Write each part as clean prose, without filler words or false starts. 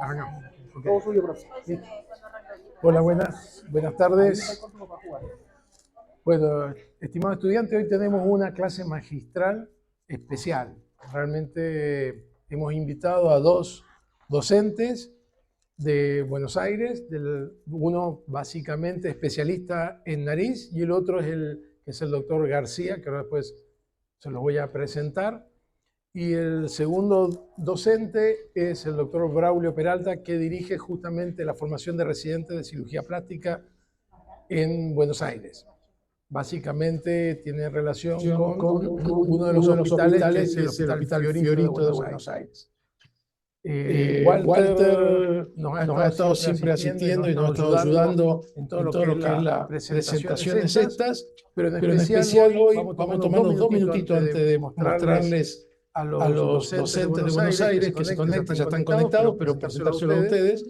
Arrancamos. Okay. Todo suyo, profe. Hola, buenas tardes. Bueno, estimado estudiante, hoy tenemos una clase magistral especial. Realmente hemos invitado a dos docentes de Buenos Aires, uno básicamente especialista en nariz y el otro es el doctor García, que ahora después se los voy a presentar. Y el segundo docente es el doctor Braulio Peralta, que dirige justamente la formación de residentes de cirugía plástica en Buenos Aires. Básicamente tiene relación con uno de los hospitales, que es el Hospital Fiorito de Buenos Aires. Walter nos ha estado siempre asistiendo y nos ha estado ayudando en todo lo que es las presentaciones estas, pero en especial hoy vamos a tomarnos 2 minutitos antes de mostrarles a los docentes de Buenos Aires que se conectan, ya están conectados, pero presentárselo a ustedes.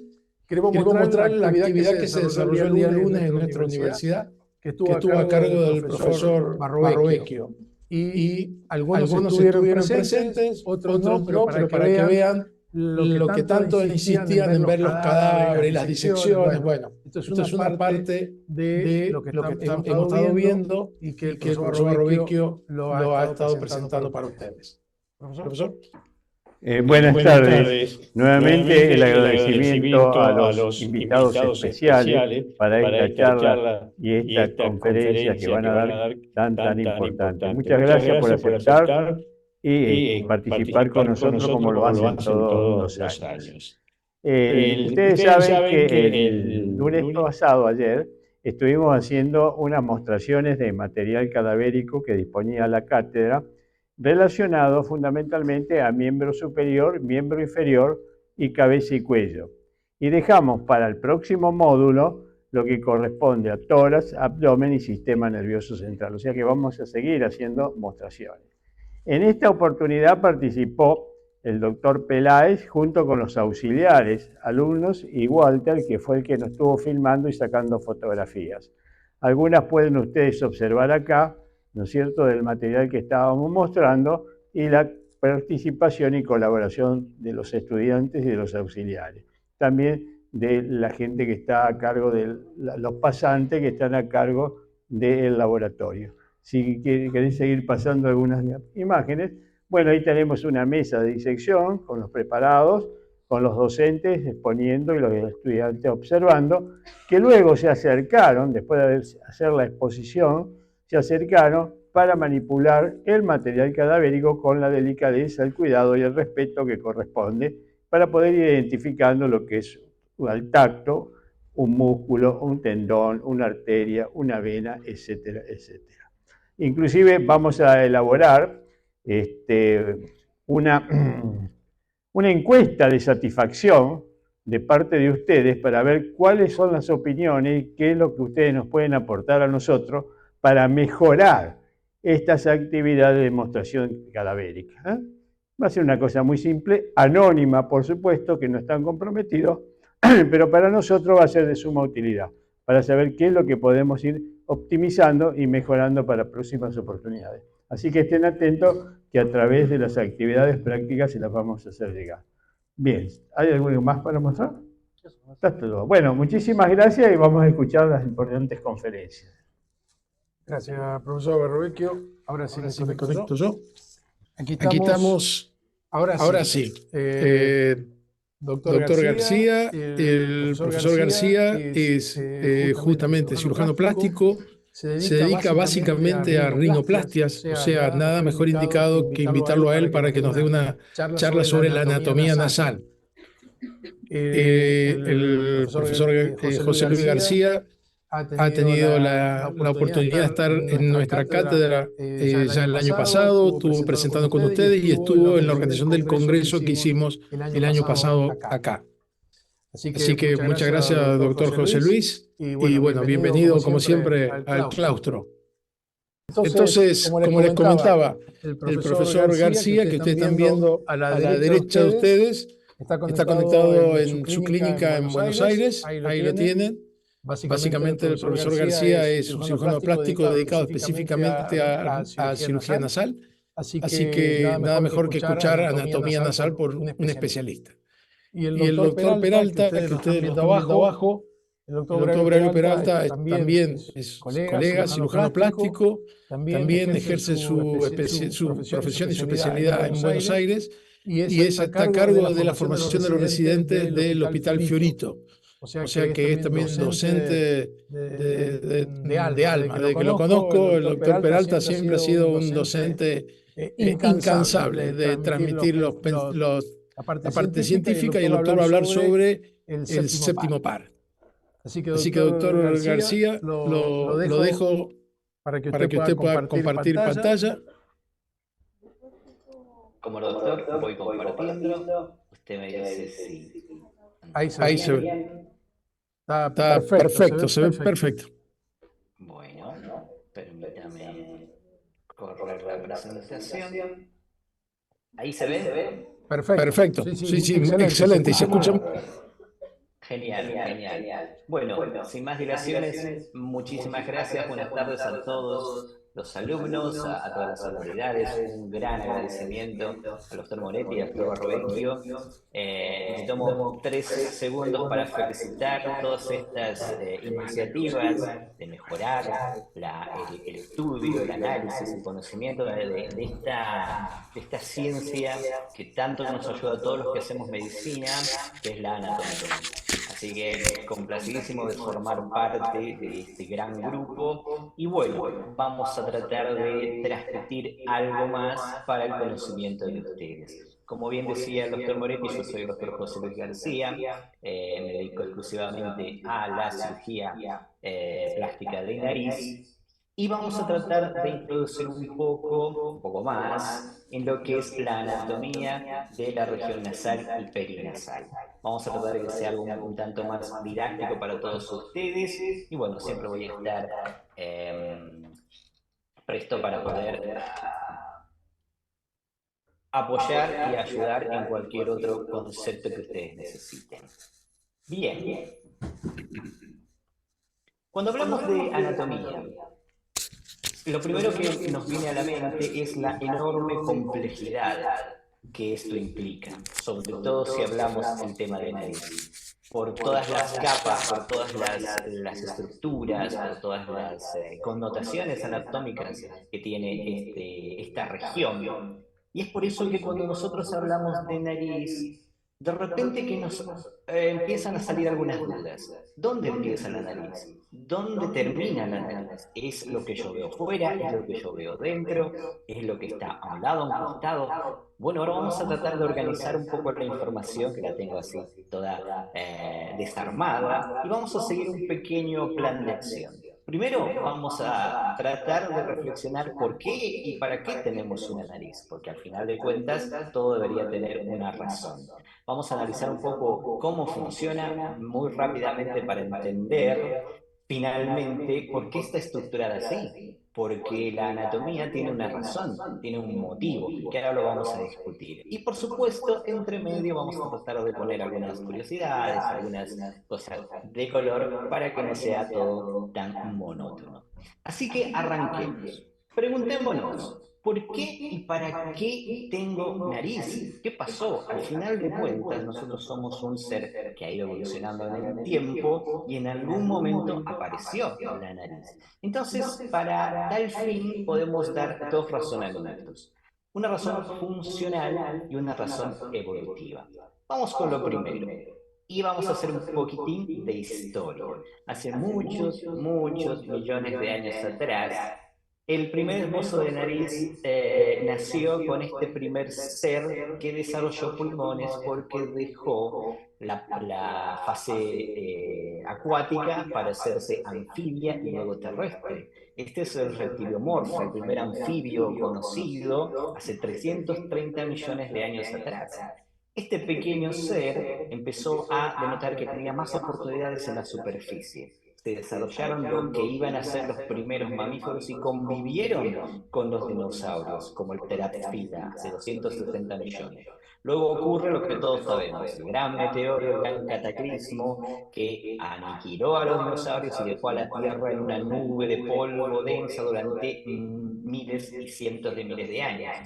Queremos mostrarles la actividad que se desarrolló el día lunes en nuestra universidad, que estuvo a cargo del profesor Barrovecchio. Y algunos estuvieron presentes, otros no, pero para que vean lo que tanto insistían en ver los cadáveres, las disecciones. Bueno, esto es una parte de lo que hemos estado viendo y que el profesor Barrovecchio lo ha estado presentando para ustedes. Profesor. Buenas tardes. Nuevamente el agradecimiento a los invitados especiales para esta charla y esta conferencia que van a dar tan importante. Muchas gracias por aceptar y participar con nosotros como lo hacen todos los años. Ustedes saben que el lunes pasado, ayer, estuvimos haciendo unas mostraciones de material cadavérico que disponía la cátedra, relacionado fundamentalmente a miembro superior, miembro inferior y cabeza y cuello. Y dejamos para el próximo módulo lo que corresponde a tórax, abdomen y sistema nervioso central. O sea que vamos a seguir haciendo mostraciones. En esta oportunidad participó el doctor Peláez junto con los auxiliares, alumnos, y Walter, que fue el que nos estuvo filmando y sacando fotografías. Algunas pueden ustedes observar acá, ¿no es cierto?, del material que estábamos mostrando y la participación y colaboración de los estudiantes y de los auxiliares. También de la gente que está a cargo de los pasantes que están a cargo del laboratorio. Si queréis seguir pasando algunas imágenes, bueno, ahí tenemos una mesa de disección con los preparados, con los docentes exponiendo y los estudiantes observando, que luego se acercaron, después de hacer la exposición, se acercaron para manipular el material cadavérico con la delicadeza, el cuidado y el respeto que corresponde para poder ir identificando lo que es al tacto, un músculo, un tendón, una arteria, una vena, etcétera, etcétera. Inclusive vamos a elaborar una encuesta de satisfacción de parte de ustedes para ver cuáles son las opiniones y qué es lo que ustedes nos pueden aportar a nosotros para mejorar estas actividades de demostración cadavérica. Va a ser una cosa muy simple, anónima, por supuesto, que no están comprometidos, pero para nosotros va a ser de suma utilidad, para saber qué es lo que podemos ir optimizando y mejorando para próximas oportunidades. Así que estén atentos que a través de las actividades prácticas se las vamos a hacer llegar. Bien, ¿hay algo más para mostrar? Está todo. Bueno, muchísimas gracias y vamos a escuchar las importantes conferencias. Gracias, profesor Barrovecchio. Ahora sí me conecto yo. Aquí estamos. Ahora sí. Doctor García, el profesor García es justamente cirujano plástico, se dedica básicamente a rinoplastias, o sea, nada mejor indicado que invitarlo a él para que nos dé una charla sobre la anatomía nasal. El profesor José Luis García ha tenido la oportunidad de estar en nuestra cátedra ya el año pasado, estuvo presentando con ustedes y estuvo en la organización del congreso que hicimos el año pasado acá. Así que muchas gracias, doctor José Luis, y bueno, bienvenido como siempre al claustro. Entonces, como les comentaba, el profesor García, que ustedes están viendo a la derecha de ustedes, está conectado en su clínica en Buenos Aires, ahí lo tienen. Básicamente el profesor García es un cirujano plástico dedicado específicamente a cirugía nasal, así que nada mejor que escuchar anatomía nasal por un especialista. Y el doctor Peralta, que ustedes lo están viendo abajo, el doctor Braulio Peralta también es colega, cirujano plástico, también ejerce su profesión y su especialidad en Buenos Aires y está a cargo de la formación de los residentes del Hospital Fiorito. O sea que es también docente de alma. Desde que lo conozco, el doctor Peralta siempre ha sido un docente incansable de transmitir la parte científica y el doctor va a hablar sobre el séptimo par. Así que, doctor García, lo dejo para que usted pueda compartir pantalla. Como doctor, voy compartiendo. Usted me dice sí. Ahí se ve. Está perfecto, se ve perfecto. Bueno, permítame correr la presentación. ¿Ahí se ve? Perfecto. Sí, excelente. ¿Y se escucha? Genial. Bueno, sin más dilaciones, muchísimas gracias. Buenas tardes a todos los alumnos, a todas las autoridades. Un gran agradecimiento al doctor Moretti y al doctor Barbecchio. Me tomo 3 segundos para felicitar todas estas iniciativas de mejorar el estudio, el análisis, el conocimiento de esta ciencia que tanto nos ayuda a todos los que hacemos medicina, que es la anatomía. Así que complacidísimo de formar parte de este gran grupo y bueno, vamos a tratar de transmitir algo más para el conocimiento de ustedes. Como bien decía el doctor Moretti, yo soy el doctor José Luis García, me dedico exclusivamente a la cirugía plástica de nariz y vamos a tratar de introducir un poco más en lo que es la anatomía de la región nasal y perinasal. Vamos a tratar de que sea algo un tanto más didáctico para todos ustedes y bueno, siempre voy a estar presto para poder apoyar y ayudar en cualquier otro concepto que ustedes necesiten. Bien. Cuando hablamos de anatomía, lo primero que nos viene a la mente es la enorme complejidad que esto implica, sobre todo si hablamos del tema de nariz. Por todas las capas, por todas las estructuras, por todas las connotaciones anatómicas que tiene esta región. Y es por eso que cuando nosotros hablamos de nariz, de repente que nos empiezan a salir algunas dudas. ¿Dónde empieza la nariz? ¿Dónde termina la nariz? ¿Es lo que yo veo fuera? ¿Es lo que yo veo dentro? ¿Es lo que está a un lado, a un costado? Bueno, ahora vamos a tratar de organizar un poco la información, que la tengo así toda desarmada, y vamos a seguir un pequeño plan de acción. Primero vamos a tratar de reflexionar por qué y para qué tenemos una nariz, porque al final de cuentas todo debería tener una razón. Vamos a analizar un poco cómo funciona muy rápidamente para entender finalmente por qué está estructurada así. Porque la anatomía tiene una razón, tiene un motivo, que ahora lo vamos a discutir. Y por supuesto, entre medio vamos a tratar de poner algunas curiosidades, algunas cosas de color para que no sea todo tan monótono. Así que arranquemos. Preguntémonos, ¿por qué y para qué tengo nariz? ¿Qué pasó? Al final de cuentas, nosotros somos un ser que ha ido evolucionando en el tiempo y en algún momento apareció la nariz. Entonces, para tal fin podemos dar dos razonamientos. Una razón funcional y una razón evolutiva. Vamos con lo primero. Y vamos a hacer un poquitín de historia. Hace muchos millones de años atrás, el primer esbozo de nariz nació con este primer ser que desarrolló pulmones porque dejó la fase acuática para hacerse anfibia y luego terrestre. Este es el reptiliomorfo, el primer anfibio conocido hace 330 millones de años atrás. Este pequeño ser empezó a denotar que tenía más oportunidades en la superficie. Se desarrollaron lo que iban a ser los primeros mamíferos y convivieron con los dinosaurios, como el Pteratfila, hace 270 millones. Luego ocurre lo que todos sabemos, el gran meteoro, el gran cataclismo que aniquiló a los dinosaurios y dejó a la Tierra en una nube de polvo densa durante miles y cientos de miles de años.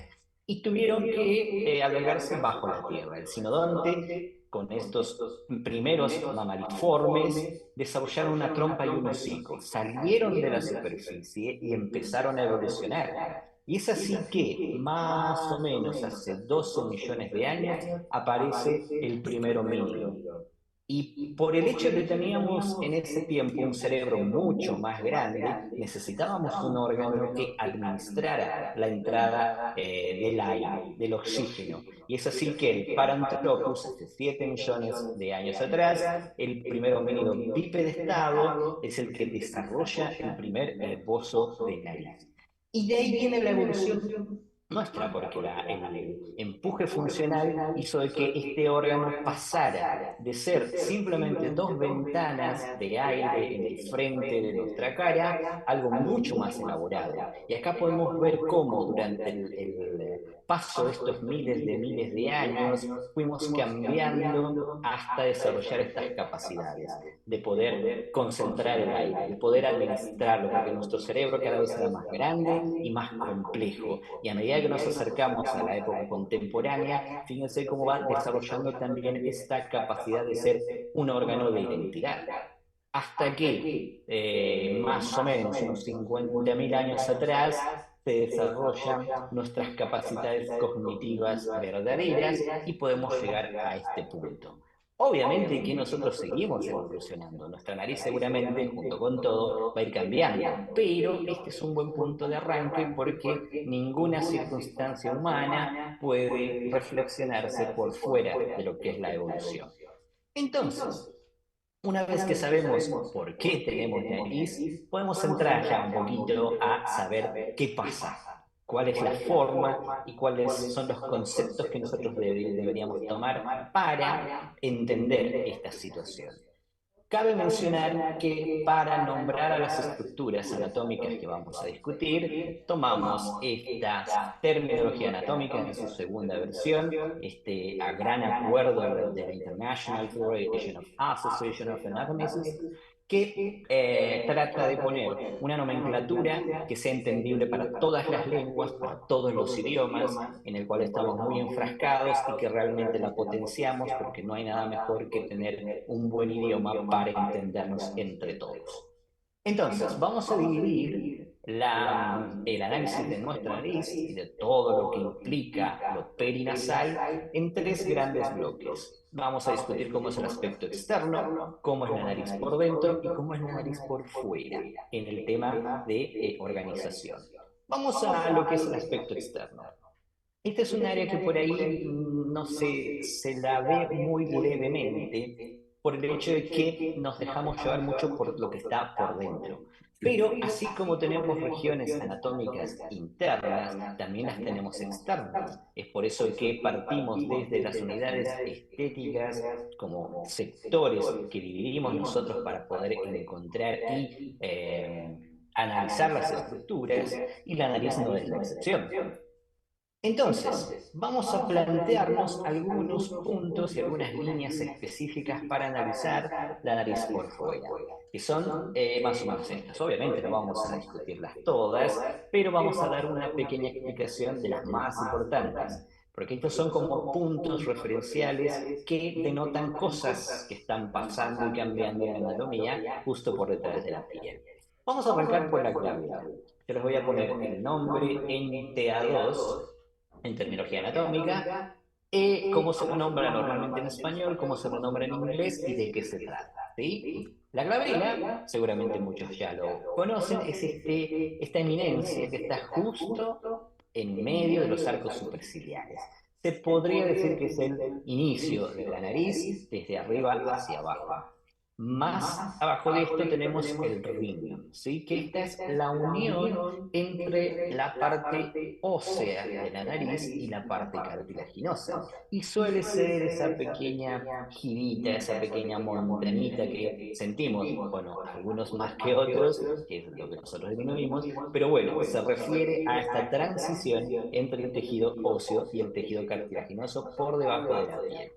Y tuvieron que albergarse bajo la tierra. El sinodonte con estos primeros mamariformes, desarrollaron una trompa y un hocico, salieron de la superficie y empezaron a evolucionar. Y es así que, más o menos hace 12 millones de años, aparece el primer homínido. Y por el hecho de que teníamos en ese tiempo un cerebro mucho más grande, necesitábamos un órgano que administrara la entrada del aire, del oxígeno. Y es así que el Paranthropus, hace 7 millones de años atrás, el primer homínido bipedestado, es el que desarrolla el primer bozo de nariz. Y de ahí viene la evolución nuestra, porque el empuje funcional hizo de que este órgano pasara de ser simplemente dos ventanas de aire en el frente de nuestra cara, a algo mucho más elaborado. Y acá podemos ver cómo durante el paso de estos miles de años fuimos cambiando hasta desarrollar estas capacidades de poder concentrar el aire, de poder administrarlo, porque nuestro cerebro cada vez era más grande y más complejo. Y a medida que nos acercamos a la época contemporánea, fíjense cómo va desarrollando también esta capacidad de ser un órgano de identidad. Hasta que, más o menos unos 50.000 años atrás, se desarrollan nuestras capacidades cognitivas verdaderas y podemos llegar a este punto. Obviamente que nosotros seguimos evolucionando, nuestra nariz seguramente, junto con todo, va a ir cambiando, pero este es un buen punto de arranque porque ninguna circunstancia humana puede reflexionarse por fuera de lo que es la evolución. Entonces, una vez que sabemos por qué tenemos nariz, podemos entrar ya un poquito a saber qué pasa, cuál es la forma y cuáles son los conceptos que nosotros deberíamos tomar para entender esta situación. Cabe mencionar que para nombrar a las estructuras anatómicas que vamos a discutir, tomamos esta terminología anatómica en su segunda versión, este a gran acuerdo de la International Federation of Association of Anatomists, que trata de poner una nomenclatura que sea entendible para todas las lenguas, para todos los idiomas, en el cual estamos muy enfrascados y que realmente la potenciamos porque no hay nada mejor que tener un buen idioma para entendernos entre todos. Entonces, vamos a dividir el análisis de nuestra nariz y de todo lo que implica lo perinasal en tres grandes bloques. Vamos a discutir cómo es el aspecto externo, cómo es la nariz por dentro y cómo es la nariz por fuera en el tema de organización. Vamos a lo que es el aspecto externo. Esta es un área que por ahí no se la ve muy levemente por el hecho de que nos dejamos llevar mucho por lo que está por dentro. Pero así como tenemos regiones anatómicas internas, también las tenemos externas. Es por eso que partimos desde las unidades estéticas como sectores que dividimos nosotros para poder encontrar y analizar las estructuras, y la nariz no es la excepción. Entonces, vamos a plantearnos algunos puntos y algunas líneas específicas para analizar la nariz por fuera, que son más o menos estas. Obviamente no vamos a discutirlas todas, pero vamos a dar una pequeña explicación de las más importantes, porque estos son como puntos referenciales que denotan cosas que están pasando y cambiando en la anatomía justo por detrás de la piel. Vamos a arrancar por la clavícula. Yo les voy a poner el nombre NTA2 en terminología anatómica, cómo se nombra normalmente en español, cómo se nombra en inglés y de qué se trata. ¿Sí? La glabela, seguramente muchos ya lo conocen, es esta eminencia que está justo en medio de los arcos superciliares. Se podría decir que es el inicio de la nariz desde arriba hacia abajo. Más abajo de esto tenemos el riñón, ¿sí? Que esta es la unión entre la parte ósea de la nariz y la parte cartilaginosa. Y suele ser esa pequeña girita, esa pequeña montañita que sentimos, bueno, algunos más que otros, que es lo que nosotros disminuimos, pero bueno, se refiere a esta transición entre el tejido óseo y el tejido cartilaginoso por debajo de la piel.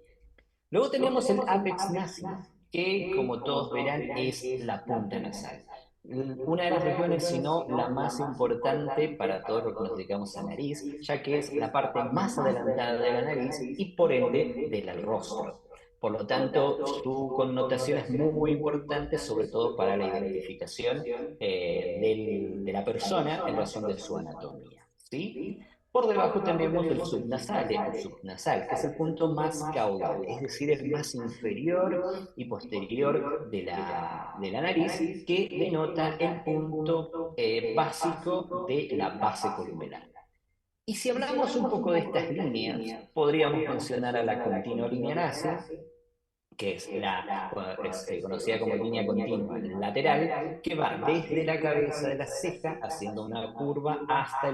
Luego tenemos el apex nasi, que como todos verán es la punta nasal. Una de las regiones, si no la más importante para todos los que nos dedicamos a nariz, ya que es la parte más adelantada de la nariz y por ende del rostro. Por lo tanto, su connotación es muy importante, sobre todo para la identificación de la persona en razón de su anatomía. ¿Sí? Por debajo tenemos el subnasal o subnasal, que es el punto más caudal, es decir, el más inferior y posterior de la nariz, que denota el punto básico de la base columelar. Y si hablamos un poco de estas líneas, podríamos mencionar a la continua linearácea, que es conocida como línea continua lateral, que va desde la cabeza de la ceja haciendo una curva hasta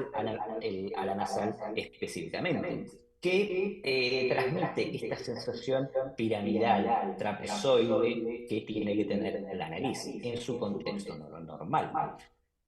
el ala nasal específicamente, que transmite esta sensación piramidal, trapezoide, que tiene que tener la nariz en su contexto normal.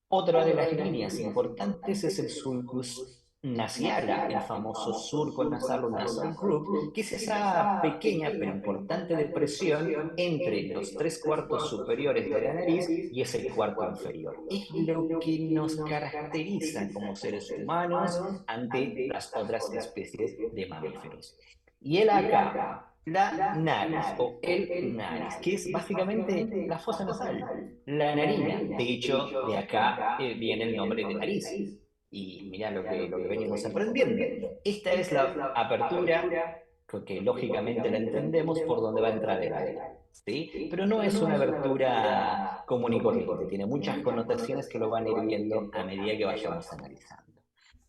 Otra de las líneas importantes es el sulcus nasala, el famoso surco nasal o nasal groove, que es esa pequeña pero importante depresión entre los tres cuartos superiores de la nariz y ese cuarto inferior. Es lo que nos caracteriza como seres humanos ante las otras especies de mamíferos. Y el acá, la nariz o el nariz, que es básicamente la fosa nasal, la narina. De hecho, de acá viene el nombre de nariz. Y mira lo que venimos aprendiendo. Esta es la apertura, que lógicamente la entendemos por donde va a entrar el aire. ¿Sí? Pero no es una abertura común y corriente, tiene muchas connotaciones que lo van a ir viendo a medida que vayamos analizando.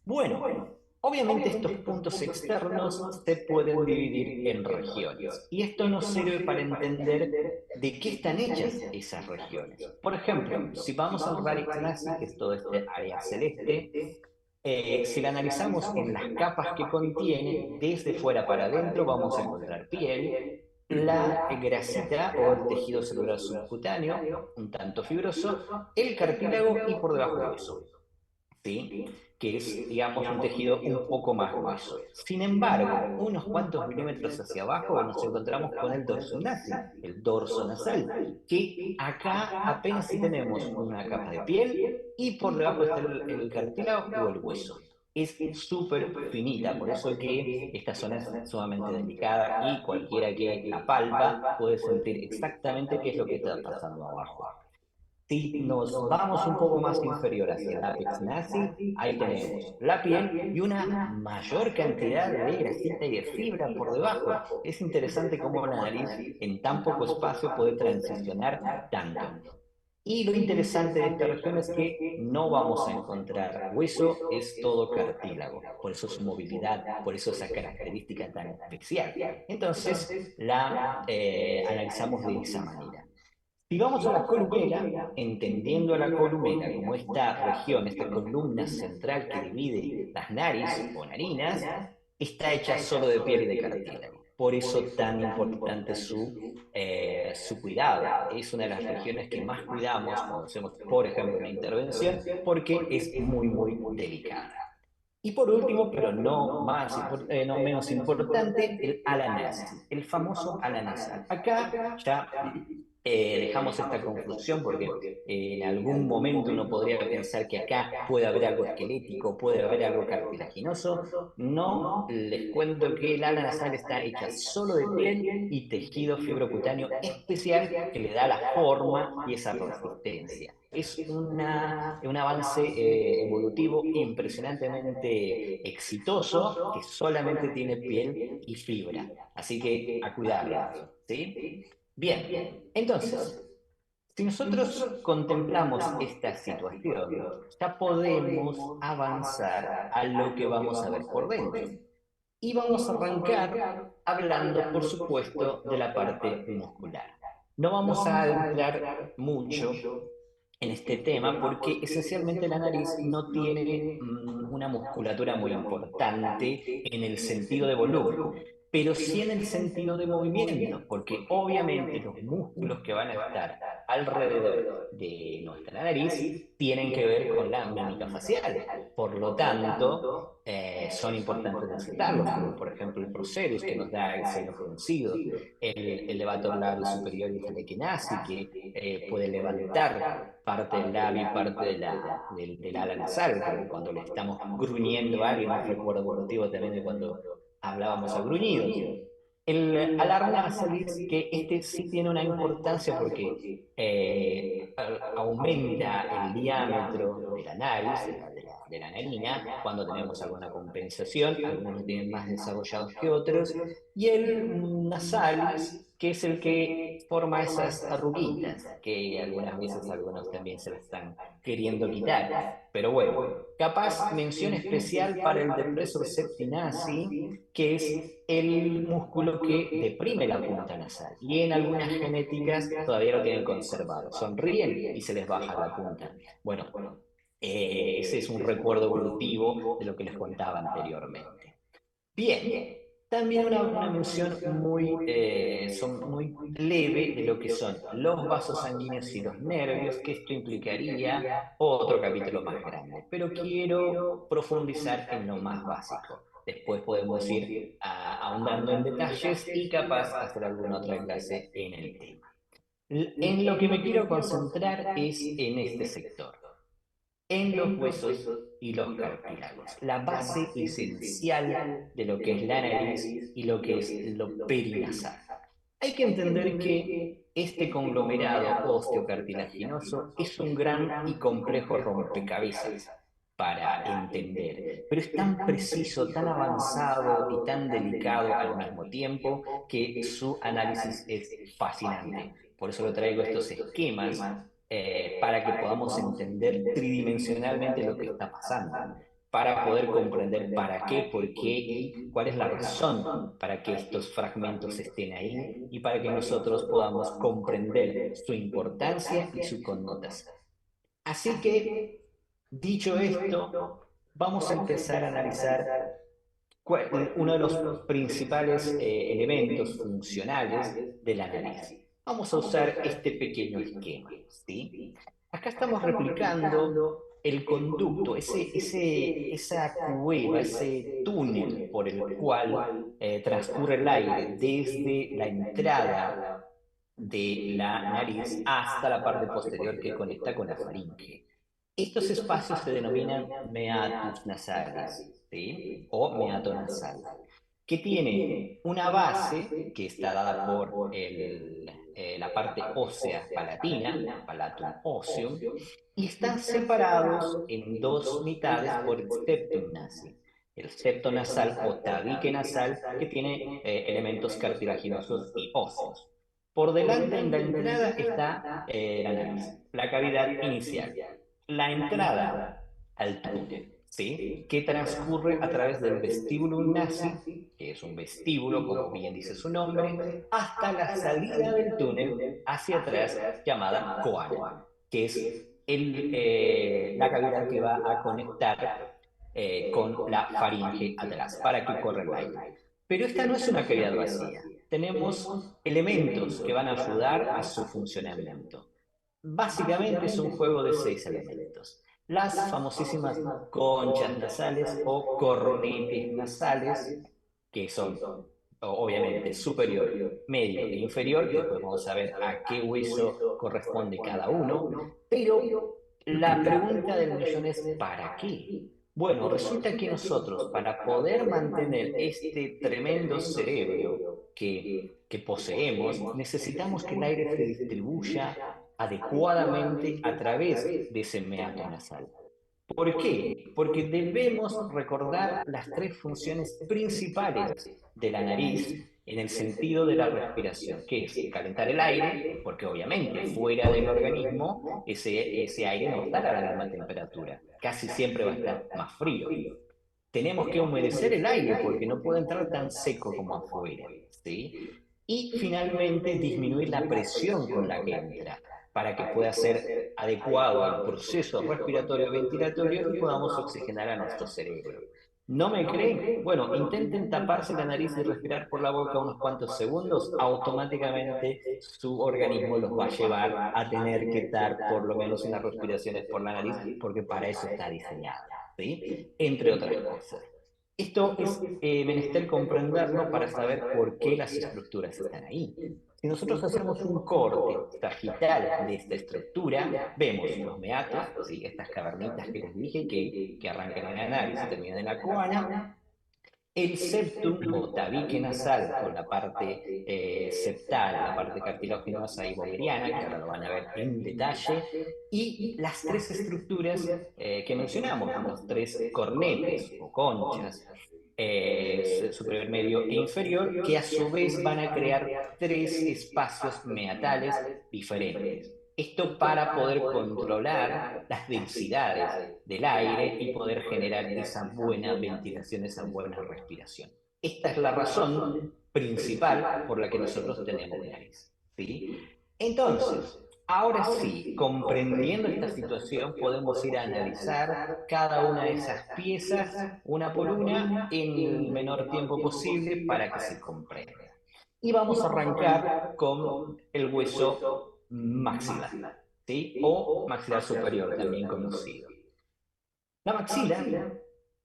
Bueno, obviamente estos puntos externos se pueden dividir en regiones y esto nos sirve para entender de qué están hechas esas regiones. Por ejemplo, si vamos al radix nasi, que es todo este área celeste, si la analizamos en las capas que contiene, desde fuera para adentro vamos a encontrar piel, la grasita o el tejido celular subcutáneo, un tanto fibroso, el cartílago y por debajo hueso. ¿Sí? Que es, digamos, un tejido un poco más grueso. Sin embargo, unos cuantos milímetros hacia abajo nos encontramos con el dorso nasal, el dorso nasal, que acá apenas si tenemos una capa de piel y por debajo está el cartílago o el hueso. Es súper finita, por eso que esta zona es sumamente delicada y cualquiera que la palpa puede sentir exactamente qué es lo que está pasando abajo. Si nos vamos un poco más inferior hacia el ápex nazi, ahí tenemos la piel y una mayor cantidad de grasita y de fibra por debajo. Es interesante cómo la nariz en tan poco espacio puede transicionar tanto. Y lo interesante de esta región es que no vamos a encontrar hueso, es todo cartílago. Por eso su movilidad, por eso esa característica tan especial. Entonces la analizamos de esa manera. Si vamos a la columela, entendiendo a la columela como esta región, esta columna central que divide las narices o narinas, está hecha solo de piel y de cartílago. Por eso tan importante su cuidado. Es una de las regiones que más cuidamos cuando hacemos, por ejemplo, una intervención, porque es muy, muy delicada. Y por último, pero no menos importante, el ala nasal, el famoso ala nasal. Acá ya dejamos esta confusión porque en algún momento uno podría pensar que acá puede haber algo esquelético, puede haber algo cartilaginoso. No, les cuento que el ala nasal está hecha solo de piel y tejido fibrocutáneo especial que le da la forma y esa resistencia. Es un avance evolutivo impresionantemente exitoso que solamente tiene piel y fibra. Así que a cuidarlo, ¿sí? Bien, entonces, si nosotros contemplamos esta situación, ya podemos avanzar a lo que vamos a ver por dentro. Y vamos a arrancar hablando, por supuesto, de la parte muscular. No vamos a entrar mucho en este tema porque esencialmente la nariz no tiene una musculatura muy importante en el sentido de volumen, pero sí en el sentido de movimiento, porque obviamente los músculos que van a estar alrededor de nuestra nariz tienen que ver con la mímica facial. Por lo tanto, son importantes resaltarlos, como por ejemplo el procerus, que nos da el seno fruncido, el levator labial superior y el equinasi, que puede levantar parte del labio y parte del ala nasal, como cuando le estamos gruñendo a alguien, un recuerdo evolutivo también de cuando hablábamos a gruñidos. El alarm nasalis, que este sí tiene una importancia porque aumenta el diámetro de la nariz, de la narina, cuando tenemos alguna compensación, algunos lo tienen más desarrollados que otros, y el nasalis, que es el que forma esas arruguitas, que algunas veces algunos también se las están queriendo quitar. Pero bueno, capaz mención especial para el depresor septinasi, que es el músculo que deprime la punta nasal. Y en algunas genéticas todavía lo tienen conservado. Sonríen y se les baja la punta. Bueno, ese es un recuerdo evolutivo de lo que les contaba anteriormente. Bien, también una mención muy leve de lo que son los vasos sanguíneos y los nervios, que esto implicaría otro capítulo más grande, pero quiero profundizar en lo más básico. Después podemos ir ahondando en detalles y capaz hacer alguna otra clase en el tema. En lo que me quiero concentrar es en este sector, en los huesos y los cartílagos, la base esencial de lo que es la nariz y lo que es lo perinasal. Hay que entender que este conglomerado osteocartilaginoso es un gran y complejo rompecabezas para entender, pero es tan preciso, tan avanzado y tan delicado al mismo tiempo que su análisis es fascinante. Por eso lo traigo estos esquemas para que podamos entender tridimensionalmente lo que está pasando, para poder comprender para qué, por qué y cuál es la razón para que estos fragmentos estén ahí y para que nosotros podamos comprender su importancia y su connotación. Así que, dicho esto, vamos a empezar a analizar uno de los principales elementos funcionales de la nariz. Vamos a usar este pequeño esquema, ¿sí? Acá estamos replicando el conducto, esa cueva, ese túnel por el cual transcurre el aire desde la entrada de la nariz hasta la parte posterior que conecta con la faringe. Estos espacios se denominan meatus nasales, ¿sí? O meato nasal, que tiene una base que está dada por la parte ósea palatina, palatum osseum, y están separados en dos mitades por el septum nasi. El septo nasal o tabique nasal, que tiene elementos cartilaginosos y óseos. Por delante en la entrada está la nariz, la cavidad inicial, la entrada al túnel, ¿sí? Que transcurre a través del vestíbulo nasi, que es un vestíbulo, como bien dice su nombre, hasta la salida del túnel hacia atrás, llamada coana, que es la cavidad que va a conectar con la faringe atrás, para que corra el aire. Pero esta no es una cavidad vacía. Tenemos elementos que van a ayudar a su funcionamiento. Básicamente es un juego de 6 elementos. Las famosísimas conchas nasales o cornetes nasales, que son obviamente superior, medio e inferior, que después vamos a ver a qué hueso corresponde cada uno, pero la pregunta del millón es ¿para qué? Bueno, resulta que nosotros, para poder mantener este tremendo cerebro que poseemos, necesitamos que el aire se distribuya adecuadamente a través de ese meato nasal. ¿Por qué? Porque debemos recordar las 3 funciones principales de la nariz en el sentido de la respiración, que es calentar el aire, porque obviamente fuera del organismo ese aire no va a estar a la misma temperatura, casi siempre va a estar más frío. Tenemos que humedecer el aire porque no puede entrar tan seco como afuera, ¿sí? Y finalmente disminuir la presión con la que entra para que pueda ser adecuado al proceso respiratorio ventilatorio y podamos oxigenar a nuestro cerebro. ¿No me creen? Bueno, intenten taparse la nariz y respirar por la boca unos cuantos segundos, automáticamente su organismo los va a llevar a tener que dar por lo menos unas respiraciones por la nariz, porque para eso está diseñada, ¿sí? Entre otras cosas. Esto es menester comprenderlo para saber por qué las estructuras están ahí. Si nosotros hacemos un corte sagital de esta estructura, vemos los meatos, ¿sí? Estas cavernitas que les dije que arrancan en la nariz y terminan en la coana. El septum o tabique nasal con la parte septal, la parte cartilaginosa y boberiana, que ahora lo van a ver en detalle, y las tres estructuras que mencionamos, los tres cornetes o conchas, superior, medio e inferior, que a su vez van a crear tres espacios meatales diferentes. Esto para poder controlar las densidades del aire y poder generar esa buena ventilación, esa buena respiración. Esta es la razón principal por la que nosotros tenemos nariz, ¿sí? Entonces, ahora sí, comprendiendo esta situación, podemos ir a analizar cada una de esas piezas, una por una, en el menor tiempo posible para que se comprenda. Y vamos a arrancar con el hueso maxilar, ¿sí? O maxilar superior, también conocido. La maxila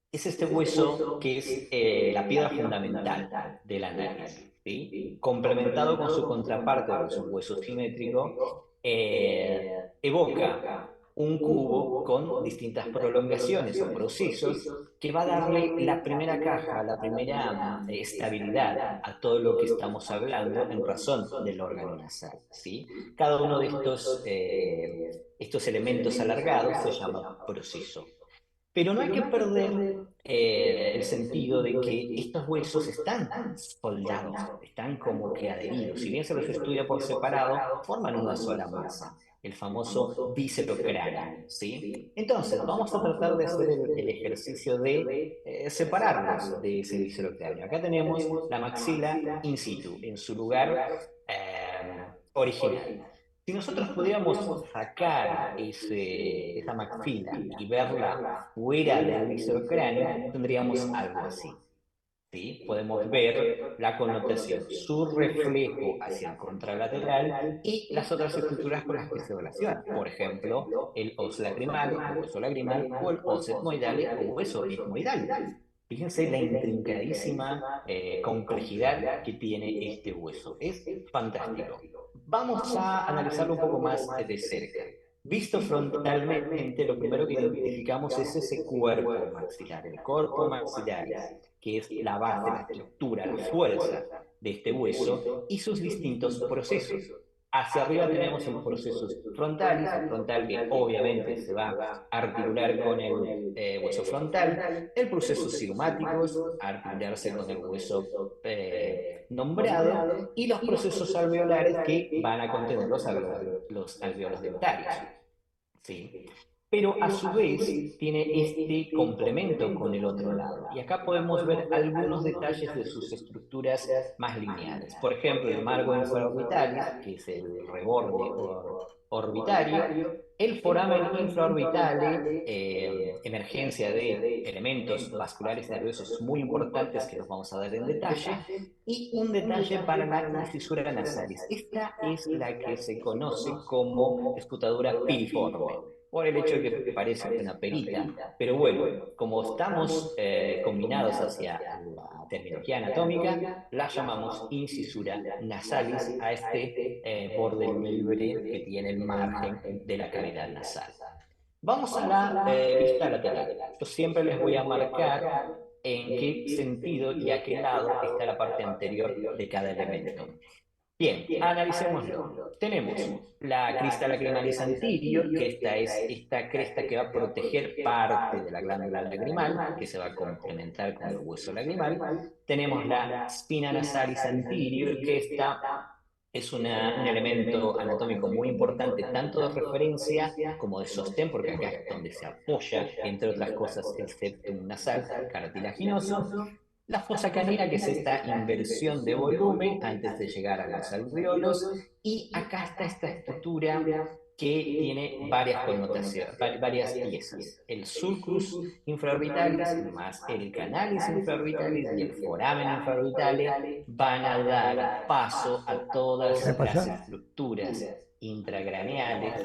es este hueso que es la piedra fundamental de la nariz, ¿sí? Complementado con su contraparte, que es un hueso simétrico, evoca un cubo con distintas prolongaciones o procesos que va a darle la primera caja, la primera estabilidad a todo lo que estamos hablando en razón del órgano nasal, ¿sí? Cada uno de estos elementos alargados se llama proceso. Pero no hay que perder el sentido de que estos huesos están soldados, están como que adheridos. Si bien se los estudia por separado, forman una sola masa, el famoso viscerocráneo, ¿sí? Entonces, vamos a tratar de hacer el ejercicio de separarlos de ese viscerocráneo. Acá tenemos la maxila in situ, en su lugar original. Si nosotros pudiéramos sacar esa maxila y verla fuera del viscerocráneo, tendríamos algo así. ¿Sí? Podemos ver la connotación, su reflejo hacia el contralateral y las otras estructuras con las que se relaciona. Por ejemplo, el os lacrimale o hueso lagrimal o el os etmoidale o hueso etmoidal. Fíjense la intrincadísima complejidad que tiene este hueso. Es fantástico. Vamos a analizarlo un poco más de cerca. Visto frontalmente, lo primero que identificamos es ese cuerpo maxilar, el corpo maxilaris, que es la base, la estructura, la fuerza de este hueso y sus distintos procesos. Hacia arriba tenemos el proceso frontalis, el frontal que obviamente se va a articular con el hueso frontal, el proceso cigomáticos, a articularse con el hueso nombrado, y los procesos alveolares que van a contener los alveolos dentarios. ¿Sí? Pero a su vez tiene este complemento con el otro lado. Y acá podemos ver algunos detalles de sus estructuras más lineales. Por ejemplo, el margo infraorbitalis, que es el reborde orbitario, el foramen infraorbitale, emergencia de elementos vasculares nerviosos muy importantes que los vamos a dar en detalle, y un detalle para la incisura nasalis. Esta es la que se conoce como escutadura piriforme, por el hecho de que parece una perita, pero bueno, como estamos combinados hacia la terminología anatómica, la llamamos incisura nasalis a este borde libre que tiene el margen de la cavidad nasal. Vamos a la vista lateral. Yo siempre les voy a marcar en qué sentido y a qué lado está la parte anterior de cada elemento. Bien, analicémoslo. Tenemos la crista lacrimalis anterior, que esta es esta cresta que va a proteger parte de la glándula lagrimal, que se va a complementar con el hueso lagrimal. Tenemos la spina nasalis anterior, que esta es un elemento anatómico muy importante, tanto de referencia como de sostén, porque acá es donde se apoya, entre otras cosas, el septum nasal cartilaginoso. La fosa canina, que es esta inversión de volumen antes de llegar a los alveolos, y acá está esta estructura que tiene varias connotaciones, varias piezas. El sulcus infraorbitalis más el canalis infraorbitalis y el foramen infraorbitale van a dar paso a todas las estructuras intragraneales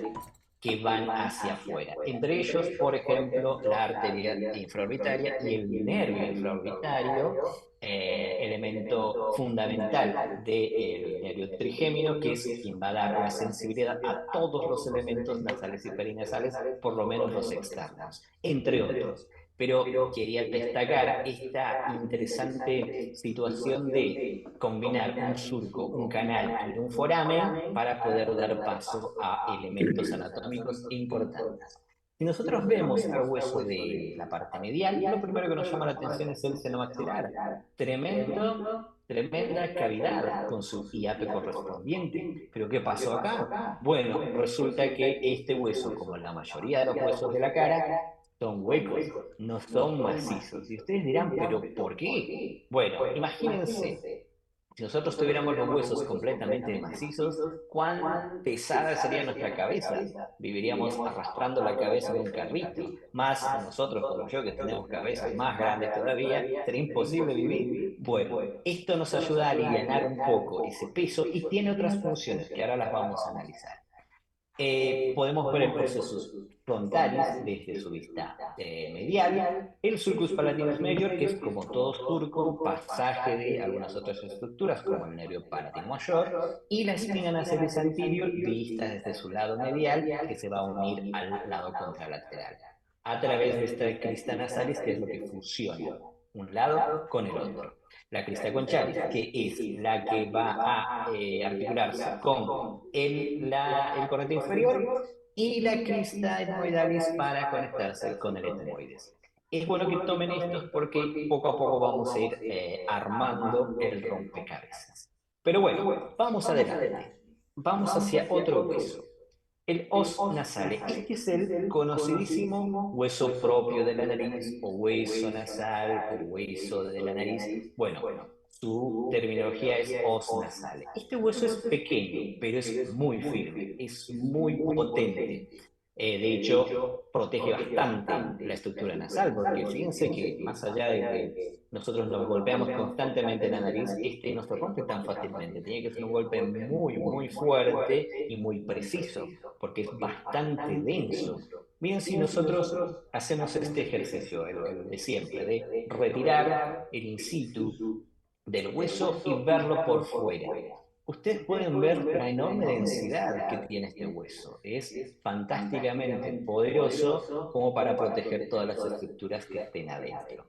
que van hacia afuera. Entre ellos, por ejemplo, la arteria infraorbitaria y el nervio infraorbitario, elemento fundamental del nervio trigémino, que es quien va a dar la sensibilidad a todos los elementos nasales y perinasales, por lo menos los externos, entre otros. Pero quería destacar esta interesante situación de combinar un surco, un canal y un foramen para poder dar paso a elementos anatómicos importantes. Si nosotros vemos al hueso de la parte medial, lo primero que nos llama la atención es el seno maxilar. Tremenda cavidad con su IAP correspondiente. ¿Pero qué pasó acá? Bueno, resulta que este hueso, como la mayoría de los huesos de la cara, son huecos, no son macizos. Y ustedes dirán, ¿pero por qué? Bueno, imagínense, si nosotros tuviéramos los huesos completamente macizos, ¿cuán pesada sería nuestra cabeza? Viviríamos arrastrando la cabeza en un carrito. Más nosotros como yo, que tenemos cabezas más grandes todavía, sería imposible vivir. Bueno, esto nos ayuda a alivianar un poco ese peso y tiene otras funciones que ahora las vamos a analizar. Podemos ver el proceso frontalis desde su vista medial, el sulcus palatinus major, que es como todo surco, pasaje de algunas otras estructuras como el nervio palatino mayor, y la espina nasalis anterior, vista desde su lado medial, que se va a unir al lado contralateral, a través de esta crista nasalis, que es lo que fusiona un lado con el otro. La crista conchalis, que es la que va a articularse con el correte inferior, y la crista etmoidalis para conectarse con el etmoides. Es bueno que tomen estos porque poco a poco vamos a ir armando el rompecabezas. Pero bueno, vamos adelante. Vamos hacia otro hueso. El os nasale. Este es el conocidísimo hueso propio de la nariz, o hueso nasal, o hueso de la nariz. Bueno, su terminología es os nasale. Este hueso es pequeño, pero es muy firme, es muy potente. De hecho, protege bastante la estructura nasal, porque fíjense que más allá de que nosotros nos golpeamos constantemente la nariz, este no se rompe tan fácilmente. Tiene que ser un golpe muy, muy fuerte y muy preciso, porque es bastante denso. Miren si nosotros hacemos este ejercicio, el de siempre, de retirar el in situ del hueso y verlo por fuera. Ustedes pueden ver la enorme densidad que tiene este hueso. Es fantásticamente poderoso como para proteger todas las estructuras que estén adentro.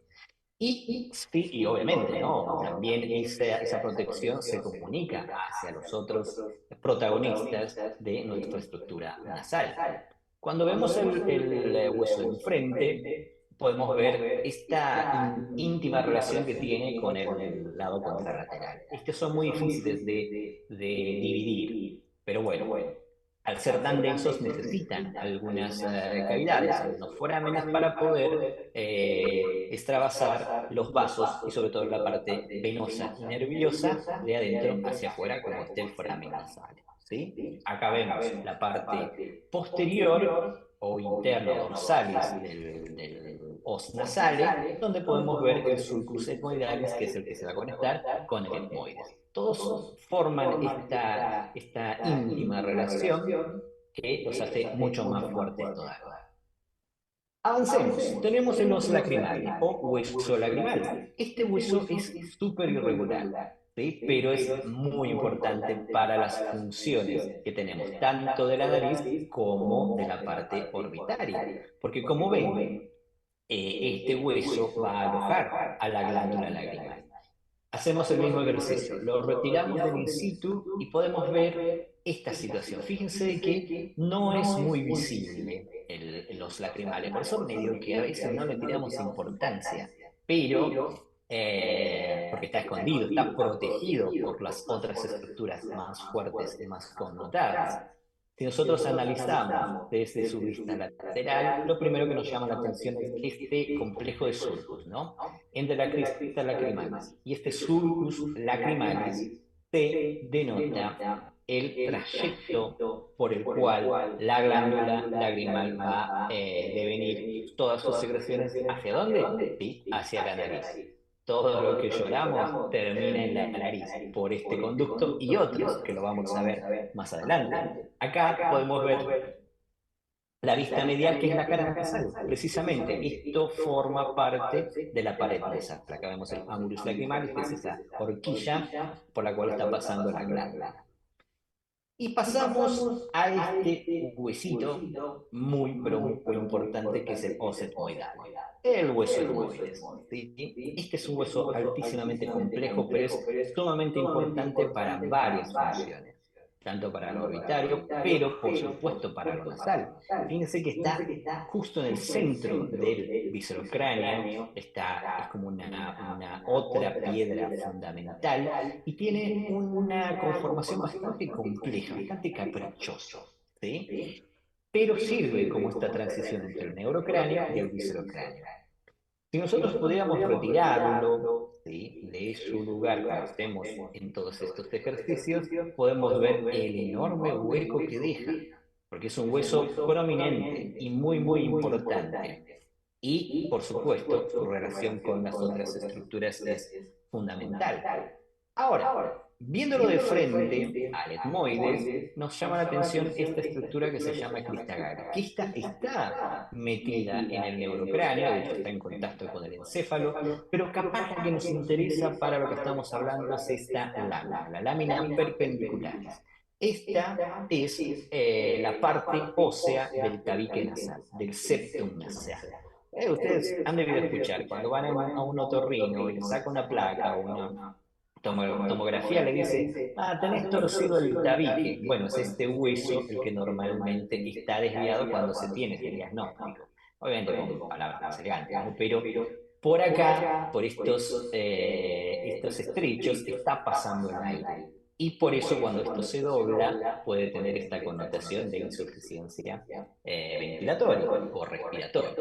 Y, sí, y obviamente, ¿no? También esa protección se comunica hacia los otros protagonistas de nuestra estructura nasal. Cuando vemos el hueso de enfrente, podemos ver esta íntima relación que tiene con el lado contralateral. Estos son muy difíciles de dividir, pero bueno, al ser tan densos necesitan algunas cavidades, algunos forámenes para poder extravasar los vasos y sobre todo la parte venosa y nerviosa de adentro hacia afuera, como este el foramen nasal. ¿Sí? Acá vemos la parte posterior o interno dorsalis del os nasale, donde podemos ver el sulcus etmoidalis, que es el que se va a conectar con el etmoides. Todos forman esta íntima relación que los hace mucho más fuertes todavía. Avancemos. Tenemos el os lacrimal o hueso lacrimal. Este hueso es súper irregular, ¿sí? Pero es muy importante para las funciones que tenemos, tanto de la nariz como de la parte orbitaria. Porque como ven, este hueso va a alojar a la glándula lagrimal. Hacemos el mismo ejercicio, lo retiramos del in situ y podemos ver esta situación. Fíjense que no es muy visible los lacrimales, por eso medio que a veces no le tiramos importancia, pero porque está escondido, está protegido por las otras estructuras más fuertes y más connotadas. Si nosotros analizamos desde su vista lateral, lo primero que nos llama la atención es este complejo de surcos, ¿no? Entre la crista lacrimalis y este sulcus lacrimalis se denota el trayecto por el cual la glándula lagrimal va a devenir todas sus secreciones. ¿Hacia dónde? Sí, hacia la nariz. Todo lo que lloramos termina en la nariz por este conducto y otros que lo vamos a ver más adelante. Acá podemos ver la vista medial, que es la cara nasal. Precisamente, esto forma parte de la pared nasal. Acá vemos el ángulo lacrimalis, que es esa horquilla por la cual está pasando la glándula. Y pasamos a este huesito muy, pero muy importante que es el óseo etmoidal, el hueso etmoides. ¿Sí? Este es un hueso altísimamente complejo, pero es sumamente importante para varias funciones, tanto para lo orbitario, pero por supuesto para lo nasal. Fíjense que está justo en el centro del viscerocráneo, es como una otra piedra fundamental y tiene una conformación bastante compleja, bastante caprichosa, ¿sí? Pero sirve como esta transición entre el neurocráneo y el viscerocráneo. Si nosotros pudiéramos retirarlo, ¿sí?, de su lugar, como hacemos en todos estos ejercicios, podemos ver el enorme hueco que deja, porque es un hueso prominente y muy, muy importante. Y, por supuesto, su relación con las otras estructuras es fundamental. Ahora, viéndolo de frente al etmoides, nos llama la atención esta estructura que se llama cristaglia, que está metida en el neurocráneo, de hecho está en contacto con el encéfalo, pero capaz la que nos interesa para lo que estamos hablando es esta lámina, la lámina perpendicular. Esta es la parte ósea del tabique nasal, del septum nasal. Ustedes han debido escuchar, cuando van a un otorrino y le saca una placa o una tomografía, le dice, tenés torcido el tabique. Bueno, es este hueso el que normalmente está desviado cuando se tiene este diagnóstico. Obviamente con palabras más elegantes, ¿no? Pero por acá, por estos estrechos, está pasando el aire. Y por eso cuando esto se dobla puede tener esta connotación de insuficiencia ventilatoria o respiratoria.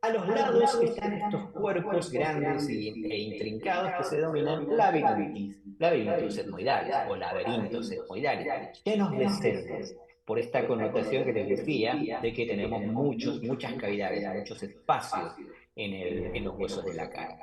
A los lados están estos cuerpos grandes e intrincados que se denominan laberintos etmoidales o laberintos etmoidales, llenos de celdas, por esta connotación que les decía de que tenemos muchas cavidades, muchos espacios en los huesos de la cara.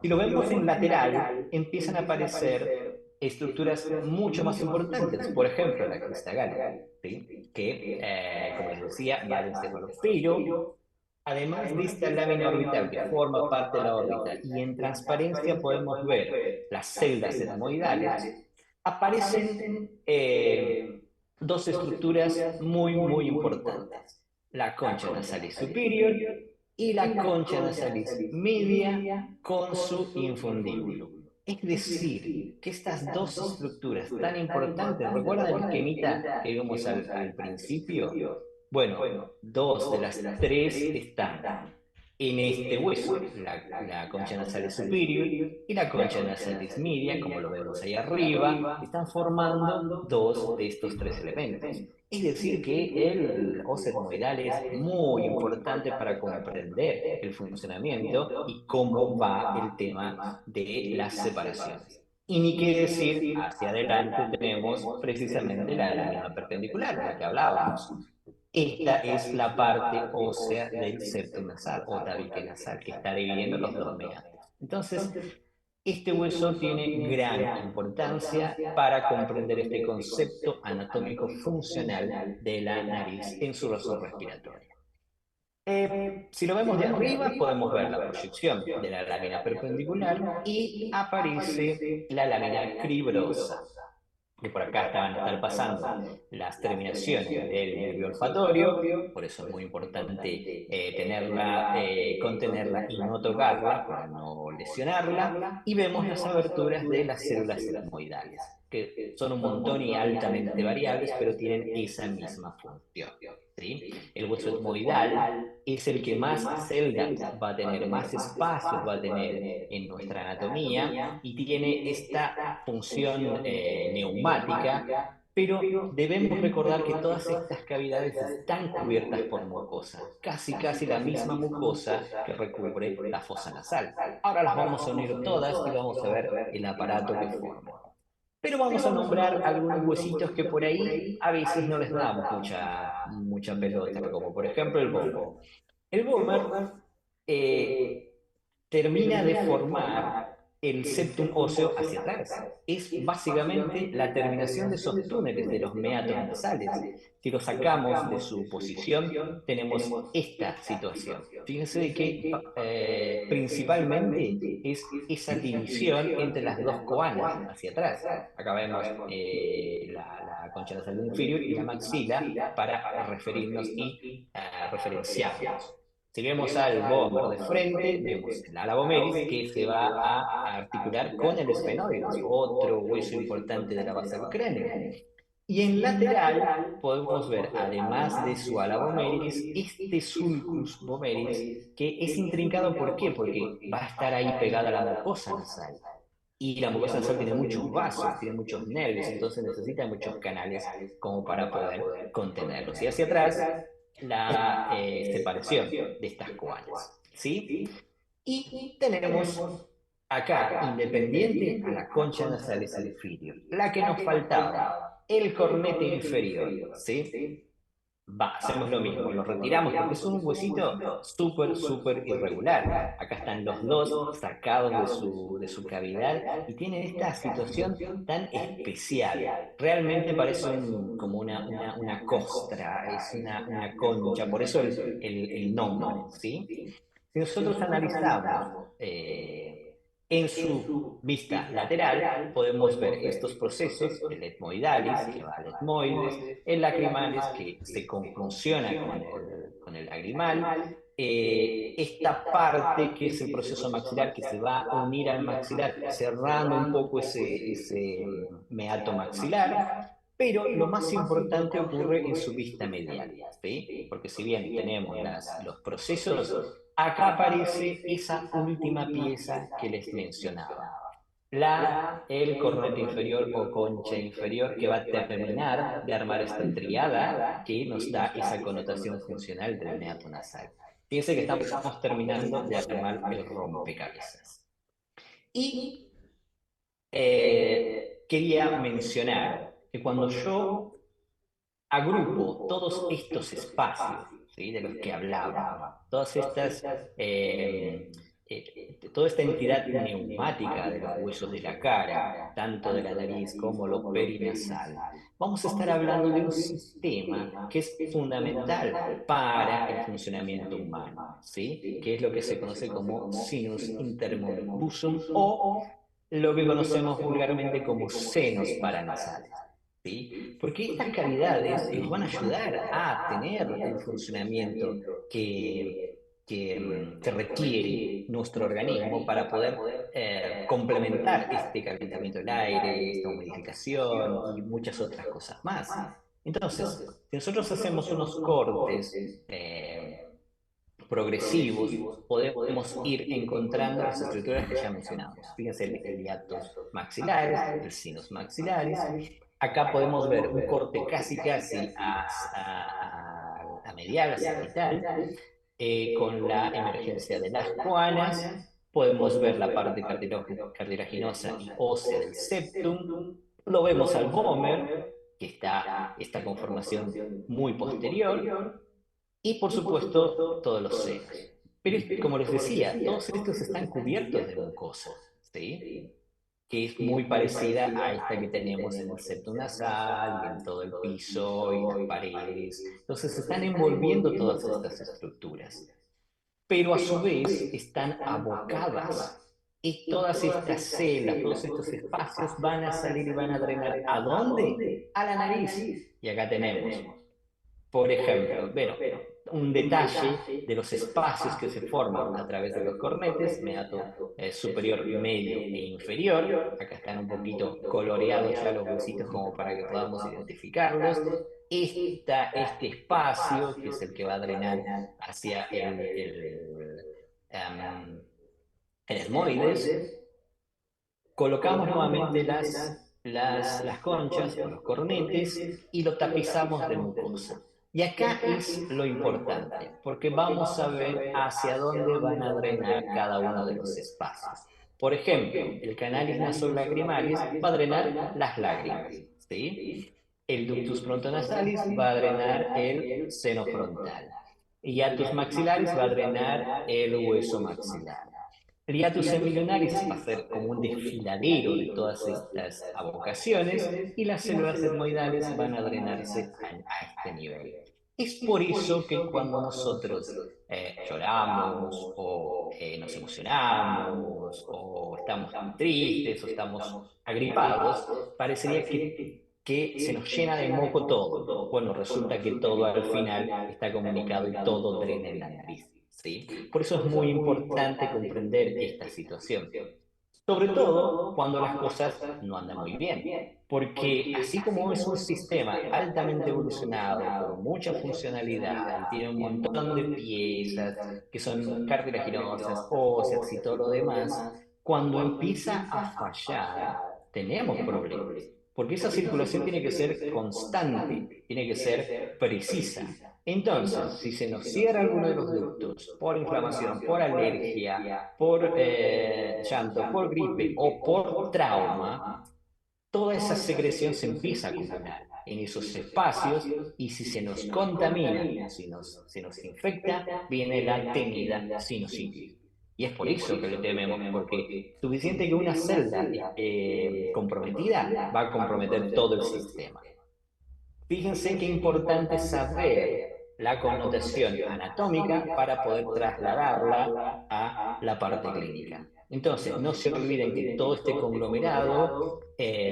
Si lo vemos en lateral, empiezan a aparecer estructuras mucho más importantes, por ejemplo la cristaglia, ¿sí?, que, como les decía, va del encéfalo. Pero además de esta lámina orbital que forma parte de la órbita y en transparencia podemos ver las celdas etmoidales, aparecen dos estructuras muy importantes. La concha nasalis superior y la concha nasalis media con su infundíbulo. Es decir, que estas dos estructuras tan importantes, ¿recuerdan el esquemita que vimos al principio? Bueno, dos de las tres están en este hueso, la concha nasalis superior y la concha nasalis media, como lo vemos ahí arriba, están formando dos de estos tres elementos. Es decir, que el óseo etmoidal es muy importante para comprender el funcionamiento y cómo va el tema de las separaciones. Y ni qué decir, hacia adelante tenemos precisamente la lámina perpendicular, de la que hablábamos. Esta es la parte ósea del septum nasal o tabique nasal que está dividiendo los dos meatos. Entonces, este hueso tiene gran importancia para comprender este concepto anatómico funcional de la nariz en su razón respiratoria. Si lo vemos de arriba, podemos ver la proyección de la lámina perpendicular y aparece la lámina cribrosa, que por acá van a estar pasando las terminaciones del nervio olfatorio, por eso es muy importante contenerla y no tocarla para no lesionarla, y vemos las aberturas de las células etmoidales, que son un montón y altamente variables, pero tienen esa misma función. ¿Sí? El hueso etmoidal es el que más celdas va a tener, más espacios va a tener en nuestra anatomía y tiene esta función neumática, pero debemos recordar que todas estas cavidades están cubiertas por mucosa, casi la misma mucosa que recubre la fosa nasal. Ahora las vamos a unir todas y vamos a ver el aparato que forman. Pero vamos a nombrar algunos huesitos que por ahí a veces no les damos mucha pelota, como por ejemplo el vomer. El vomer termina de formar el septum óseo hacia atrás. Es básicamente la terminación de esos túneles de los meatos nasales. Si lo sacamos de su posición, tenemos esta situación. Fíjense de que principalmente es esa división entre las dos coanas hacia atrás. Acá vemos la concha nasal inferior y la maxila para referirnos y referenciarnos. Si vemos al bómer de frente, vemos el ala vomeris que se va a articular con el esfenoides, otro hueso importante de la base del cráneo. Y en lateral podemos ver, además de su ala vomeris, este sulcus vomeris, que es intrincado, ¿por qué? Porque va a estar ahí pegada a la mucosa nasal. Y la mucosa nasal tiene muchos vasos, tiene muchos nervios, entonces necesita muchos canales como para poder contenerlos. Y hacia atrás, la separación de estas coanas, ¿sí? Y tenemos acá, independiente a la concha nasal inferior, la que nos faltaba, el cornete inferior, ¿sí? Va, hacemos lo mismo, lo retiramos porque es un huesito súper, súper irregular. Acá están los dos sacados de su cavidad y tienen esta situación tan especial. Realmente parece como una costra, es una concha, por eso el nombre, ¿sí? Si nosotros analizamos en su vista lateral, podemos ver estos procesos, el etmoidalis, que va al etmoides, el lacrimalis, que se confunciona con el lagrimal, esta parte que es el proceso maxilar, que se va a unir al maxilar, cerrando un poco ese meato maxilar, pero lo más importante ocurre en su vista medial, ¿sí? Porque si bien tenemos los procesos, acá aparece esa última pieza que les mencionaba. El cornete inferior o concha inferior que va a terminar de armar esta triada que nos da esa connotación funcional del meato nasal. Fíjense que estamos terminando de armar el rompecabezas. Y quería mencionar que cuando yo agrupo todos estos espacios, ¿sí? De los que hablaba, todas estas, toda esta entidad neumática de los huesos de la cara, tanto de la nariz como lo perinasal, vamos a estar hablando de un sistema que es fundamental para el funcionamiento humano, ¿sí? Que es lo que se conoce como sinus intermucosum o lo que conocemos vulgarmente como senos paranasales. ¿Sí? Porque estas cavidades nos van a ayudar a tener el funcionamiento que requiere nuestro organismo para poder complementar este calentamiento del aire, esta humidificación y muchas otras cosas más. Entonces, si nosotros hacemos unos cortes progresivos, podemos ir encontrando las estructuras que ya mencionamos. Fíjense el hiatus maxilares, el sinus maxilaris. Acá podemos ver un corte casi a medial, a sagital, con la emergencia de las coanas. Podemos ver la parte cartilaginosa y ósea del septum. Lo vemos al vomer, que está esta conformación muy posterior. Y por supuesto, todos los senos. Pero como les decía, todos estos están cubiertos de mucosa, ¿sí? Que es muy parecida a esta que tenemos en el septo nasal y en todo el piso y las paredes. Entonces se están envolviendo todas estas estructuras, pero a su vez están abocadas. Y todas estas celdas, todos estos espacios van a salir y van a drenar. ¿A dónde? A la nariz. Y acá tenemos, por ejemplo, bueno, un detalle de los espacios que se forman a través de los cornetes, meato superior, medio e inferior. Acá están un poquito coloreados ya los huesitos como para que podamos identificarlos. Este espacio, que es el que va a drenar hacia el etmoides, colocamos nuevamente las conchas o los cornetes y lo tapizamos de mucosa. Y acá es lo importante, porque vamos a ver hacia dónde van a drenar cada uno de los espacios. Por ejemplo, el canalis nasolacrimalis va a drenar las lágrimas, ¿sí? El ductus frontonasalis va a drenar el seno frontal. Y hiatus maxilaris va a drenar el hueso maxilar. El hiatus semilunaris va a ser como un desfiladero de todas estas avocaciones y las células etmoidales van a drenarse a este nivel. Es por eso que cuando nosotros lloramos o nos emocionamos o estamos tristes o estamos agripados, parecería que se nos llena de moco todo. Bueno, resulta que todo al final está comunicado y todo drena en la nariz. ¿Sí? Por eso es muy importante comprender esta situación. Sobre todo cuando las cosas no andan muy bien. Porque así como es un sistema altamente evolucionado, con mucha funcionalidad, y tiene un montón de piezas que son cartilaginosas, óseas y todo lo demás, cuando empieza a fallar, tenemos problemas. Porque esa circulación tiene que ser constante, tiene que ser precisa. Entonces, si se nos cierra alguno de los ductos por inflamación, por alergia, por llanto, por gripe o por trauma, toda esa secreción se empieza a acumular en esos espacios y si se nos contamina, si nos infecta, viene la temida sinusitis. Y es por eso que le tememos, porque suficiente que una celda comprometida va a comprometer todo el sistema. Fíjense qué importante es saber la connotación anatómica para poder trasladarla a la parte clínica. Entonces, no se olviden que todo este conglomerado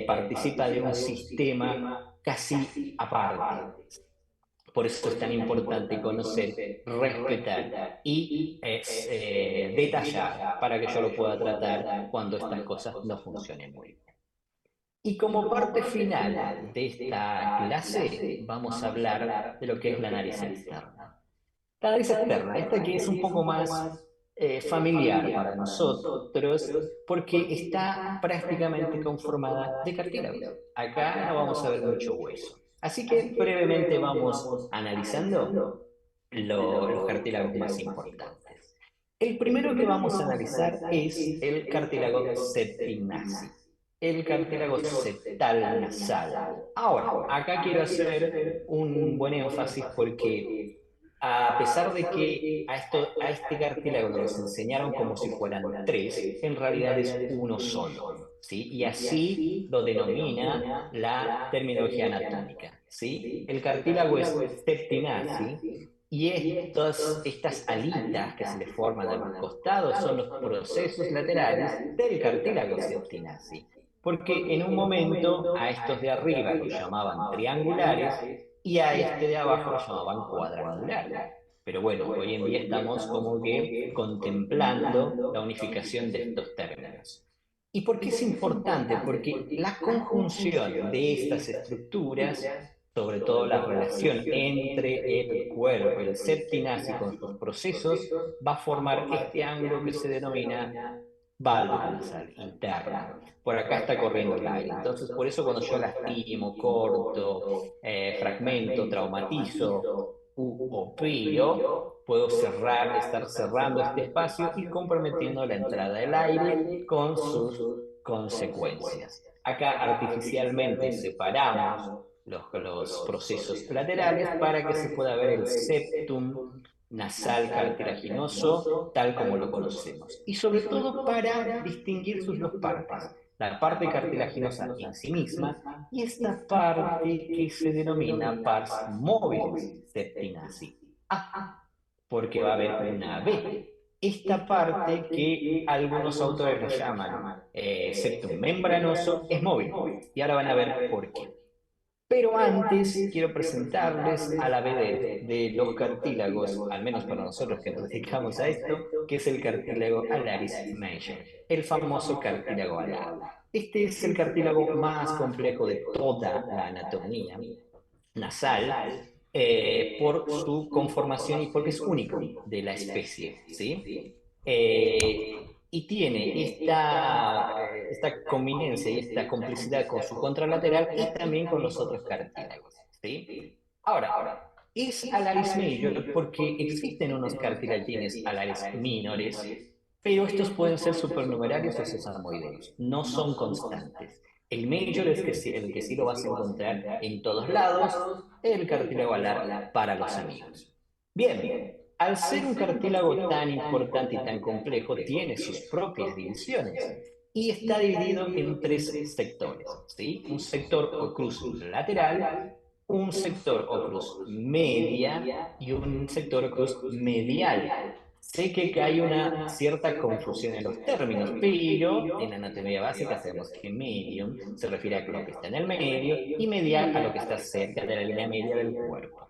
participa de un sistema casi aparte. Por eso es tan importante conocer, respetar y detallar para que yo lo pueda tratar cuando estas cosas no funcionen muy bien. Y como parte final de esta clase, vamos a hablar de lo que es la nariz externa. La nariz externa, esta que es un poco más familiar para nosotros, porque está prácticamente conformada de cartílago. Acá no vamos a ver mucho hueso. Así que brevemente vamos analizando los cartílagos más importantes. El primero que vamos a analizar es el cartílago septimnasi, el cartílago septal nasal. Ahora, acá quiero hacer un buen énfasis porque a pesar de que a este cartílago nos enseñaron como si fueran tres, en realidad es uno solo, ¿sí? Y así lo denomina la terminología anatómica, ¿sí? El cartílago es septinasi y estas alitas que se le forman a los costados son los procesos laterales del cartílago septinasi. Porque en un momento a estos de arriba los llamaban triangulares y a este de abajo lo llamaban cuadrangulares. Pero bueno, hoy en día estamos como que contemplando la unificación de estos términos. ¿Y por qué es importante? Porque la conjunción de estas estructuras, sobre todo la relación entre el cuerpo, el septinasi con sus procesos, va a formar este ángulo que se denomina válvula nasal interna. Por acá está corriendo el aire. Entonces, por eso cuando yo lastimo, corto, fragmento, traumatizo u opero, puedo estar cerrando este espacio y comprometiendo la entrada del aire con sus consecuencias. Acá artificialmente separamos los procesos laterales para que se pueda ver el septum nasal cartilaginoso tal como lo conocemos. Y sobre todo para distinguir sus dos partes. La parte cartilaginosa en sí misma y esta parte que se denomina pars mobilis septinasi. Ah, porque va a haber una B. Esta parte que algunos autores lo llaman septum membranoso es móvil. Y ahora van a ver por qué. Pero antes quiero presentarles a la vedette de los cartílagos, al menos para nosotros que nos dedicamos a esto, que es el cartílago alaris major, el famoso cartílago alar. Este es el cartílago más complejo de toda la anatomía nasal por su conformación y porque es único de la especie, ¿sí? Y tiene esta convivencia y esta complicidad con su contralateral y también con los otros cartílagos, ¿sí? Ahora, es alaris major porque existen unos cartilagenes alaris minores, pero estos pueden ser supernumerarios o sesamoideos, no son constantes. El major es el que sí lo vas a encontrar en todos lados, el cartílago alar para los amigos. Bien, Al ser un cartílago tan importante y tan complejo, tiene sus propias divisiones y está dividido en tres sectores, ¿sí? Un sector o cruz lateral, un sector o cruz media y un sector o cruz medial. Sé que hay una cierta confusión en los términos, pero en anatomía básica sabemos que medium se refiere a lo que está en el medio y medial a lo que está cerca de la línea media del cuerpo.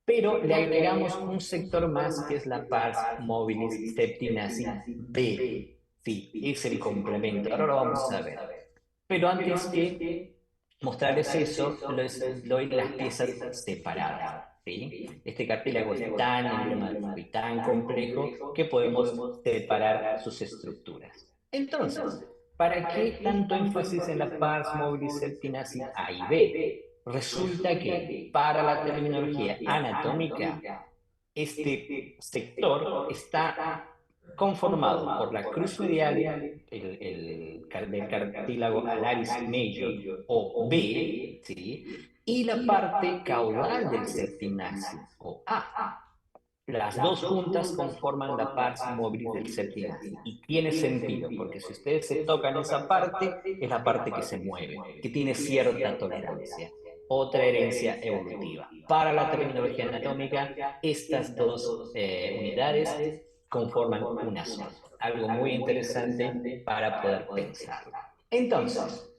Pero le agregamos un sector más que es la pars mobilis septinasi B. Sí, es el complemento. Ahora lo vamos a ver. Pero antes que mostrarles eso, les doy las piezas separadas. ¿Sí? Este cartílago es tan emblemático y tan complejo que podemos separar sus estructuras. Entonces, ¿para qué tanto énfasis en la pars mobilis septinasi A y B? Resulta que para la terminología anatómica, este sector está conformado por la cruz medial del cartílago alaris major o B, ¿sí? Y la parte caudal del septimnasis o A. Las dos juntas conforman la pars mobilis del septimnasis. Y tiene sentido, porque si ustedes se tocan esa parte, es la parte que se mueve, que tiene cierta tolerancia. Otra herencia evolutiva. Para la terminología anatómica, estas dos unidades conforman una sola. Algo muy interesante para poder pensar. Entonces,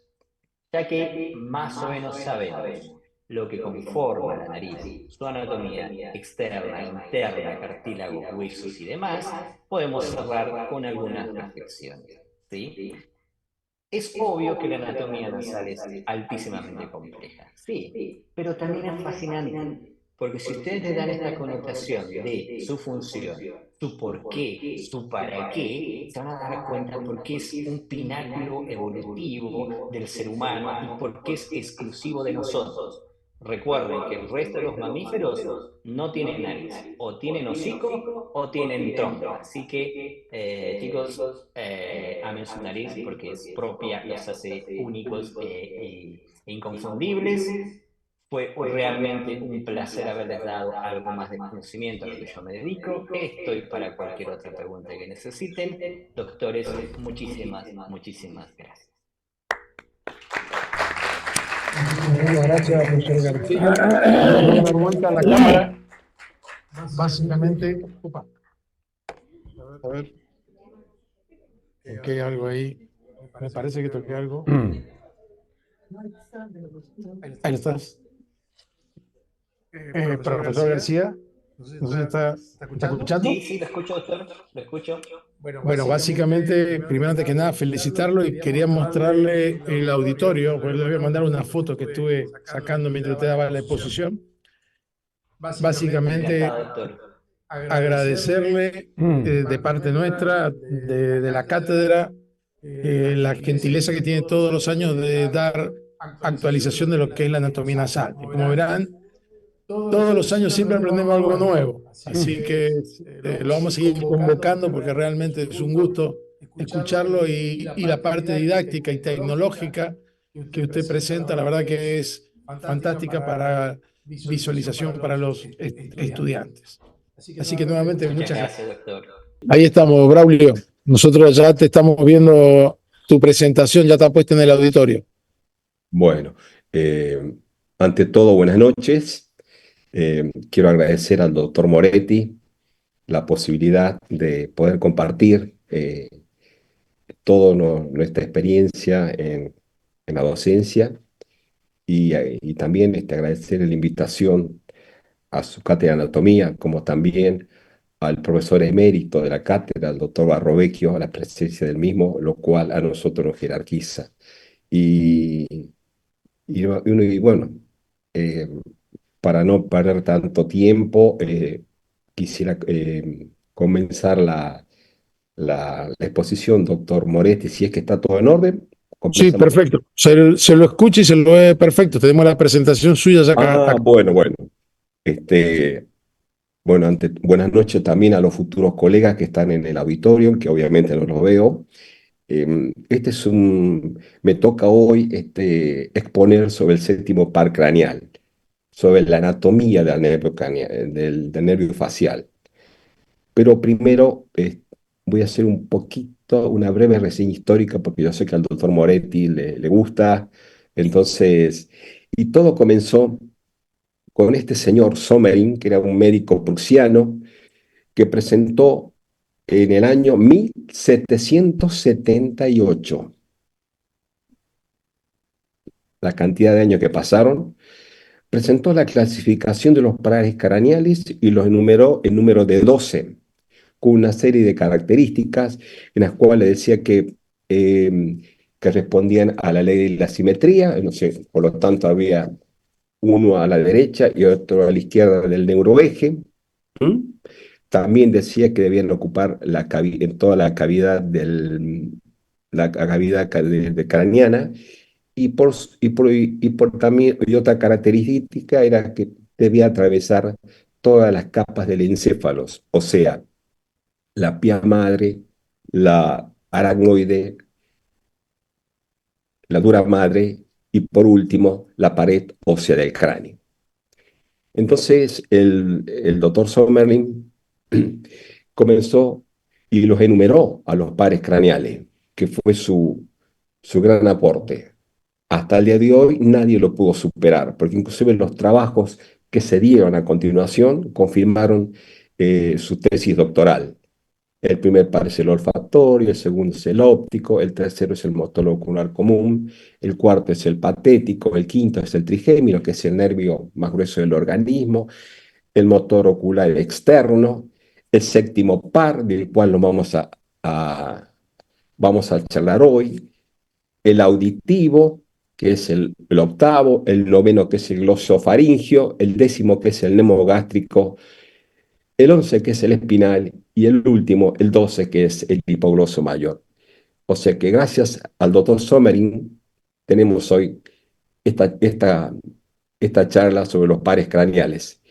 ya que más o menos sabemos lo que conforma la nariz, su anatomía externa, interna, cartílago, huesos y demás, podemos cerrar con algunas reflexiones. ¿Sí? Es obvio que la anatomía nasal es altísimamente compleja, sí, pero también es fascinante, porque si ustedes le dan esta connotación de su función, su por qué, su para qué, se van a dar cuenta por qué es un pináculo evolutivo del ser humano y por qué es exclusivo de nosotros. Recuerden que el resto de los mamíferos no tienen nariz, o tienen hocico o tienen trompa. Así que, chicos, amen su nariz porque es propia, los hace únicos e inconfundibles. Fue realmente un placer haberles dado algo más de conocimiento a lo que yo me dedico. Estoy para cualquier otra pregunta que necesiten. Doctores, muchísimas, muchísimas gracias. Muchas gracias, profesor García. Voy a dar vuelta a la cámara. Básicamente, opa, a ver, toqué algo ahí. Me parece que toqué algo. Ahí estás. Profesor García, no sé si está escuchando. Sí, sí, lo escucho, doctor, lo escucho. Bueno, básicamente, primero antes que nada, felicitarlo y quería mostrarle el auditorio, pues le voy a mandar una foto que estuve sacando mientras usted daba la exposición. Básicamente, Encantado, doctor. agradecerle de parte nuestra, de la cátedra, la gentileza que tiene todos los años de dar actualización de lo que es la anatomía nasal. Y como verán, todos los años siempre aprendemos algo nuevo, así que lo vamos a seguir convocando porque realmente es un gusto escucharlo y la parte didáctica y tecnológica que usted presenta, la verdad que es fantástica para visualización para los estudiantes. Así que nuevamente Muchas muchas gracias, gracias. doctor. Ahí estamos, Braulio. Nosotros ya te estamos viendo, tu presentación ya está puesta en el auditorio. Bueno, ante todo, buenas noches. Quiero agradecer al doctor Moretti la posibilidad de poder compartir toda nuestra experiencia en la docencia y también agradecer la invitación a su cátedra de anatomía, como también al profesor emérito de la cátedra, el doctor Barrovecchio, a la presencia del mismo, lo cual a nosotros nos jerarquiza. Y, y bueno, eh, para no perder tanto tiempo, quisiera comenzar la exposición, doctor Moretti, si es que está todo en orden. Sí, Comenzamos. perfecto. Se lo escucha y se lo ve perfecto. Tenemos la presentación suya ya acá. Bueno. Bueno, buenas noches también a los futuros colegas que están en el auditorio, que obviamente no los veo. Me toca hoy exponer sobre el séptimo par craneal, sobre la anatomía del nervio facial. pero primero voy a hacer una breve reseña histórica, porque yo sé que al doctor Moretti le gusta. Entonces, y todo comenzó con este señor Sommering, que era un médico prusiano, que presentó en el año 1778, la cantidad de años que pasaron, presentó la clasificación de los pares craneales y los enumeró en número de 12, con una serie de características en las cuales decía eh, que respondían a la ley de la simetría, no sé, por lo tanto había uno a la derecha y otro a la izquierda del neuroeje. ¿Mm? También decía que debían ocupar en toda la cavidad la cavidad craneana, y otra característica era que debía atravesar todas las capas del encéfalos, o sea, la pía madre, la aracnoide, la dura madre y por último la pared ósea del cráneo. Entonces el doctor Sommerlin comenzó y los enumeró a los pares craneales, que fue su gran aporte. Hasta el día de hoy nadie lo pudo superar, porque inclusive los trabajos que se dieron a continuación confirmaron su tesis doctoral. El primer par es el olfatorio, el segundo es el óptico, el tercero es el motor ocular común, el cuarto es el patético, el quinto es el trigémino, que es el nervio más grueso del organismo, el motor ocular externo, el séptimo par, del cual nos vamos a charlar hoy, el auditivo, que es el octavo, el noveno, que es el glosofaringio, el décimo, que es el nemogástrico, el 11, que es el espinal, y el último, el 12, que es el hipogloso mayor. O sea que gracias al doctor Sommering tenemos hoy esta, esta, esta charla sobre los pares craneales.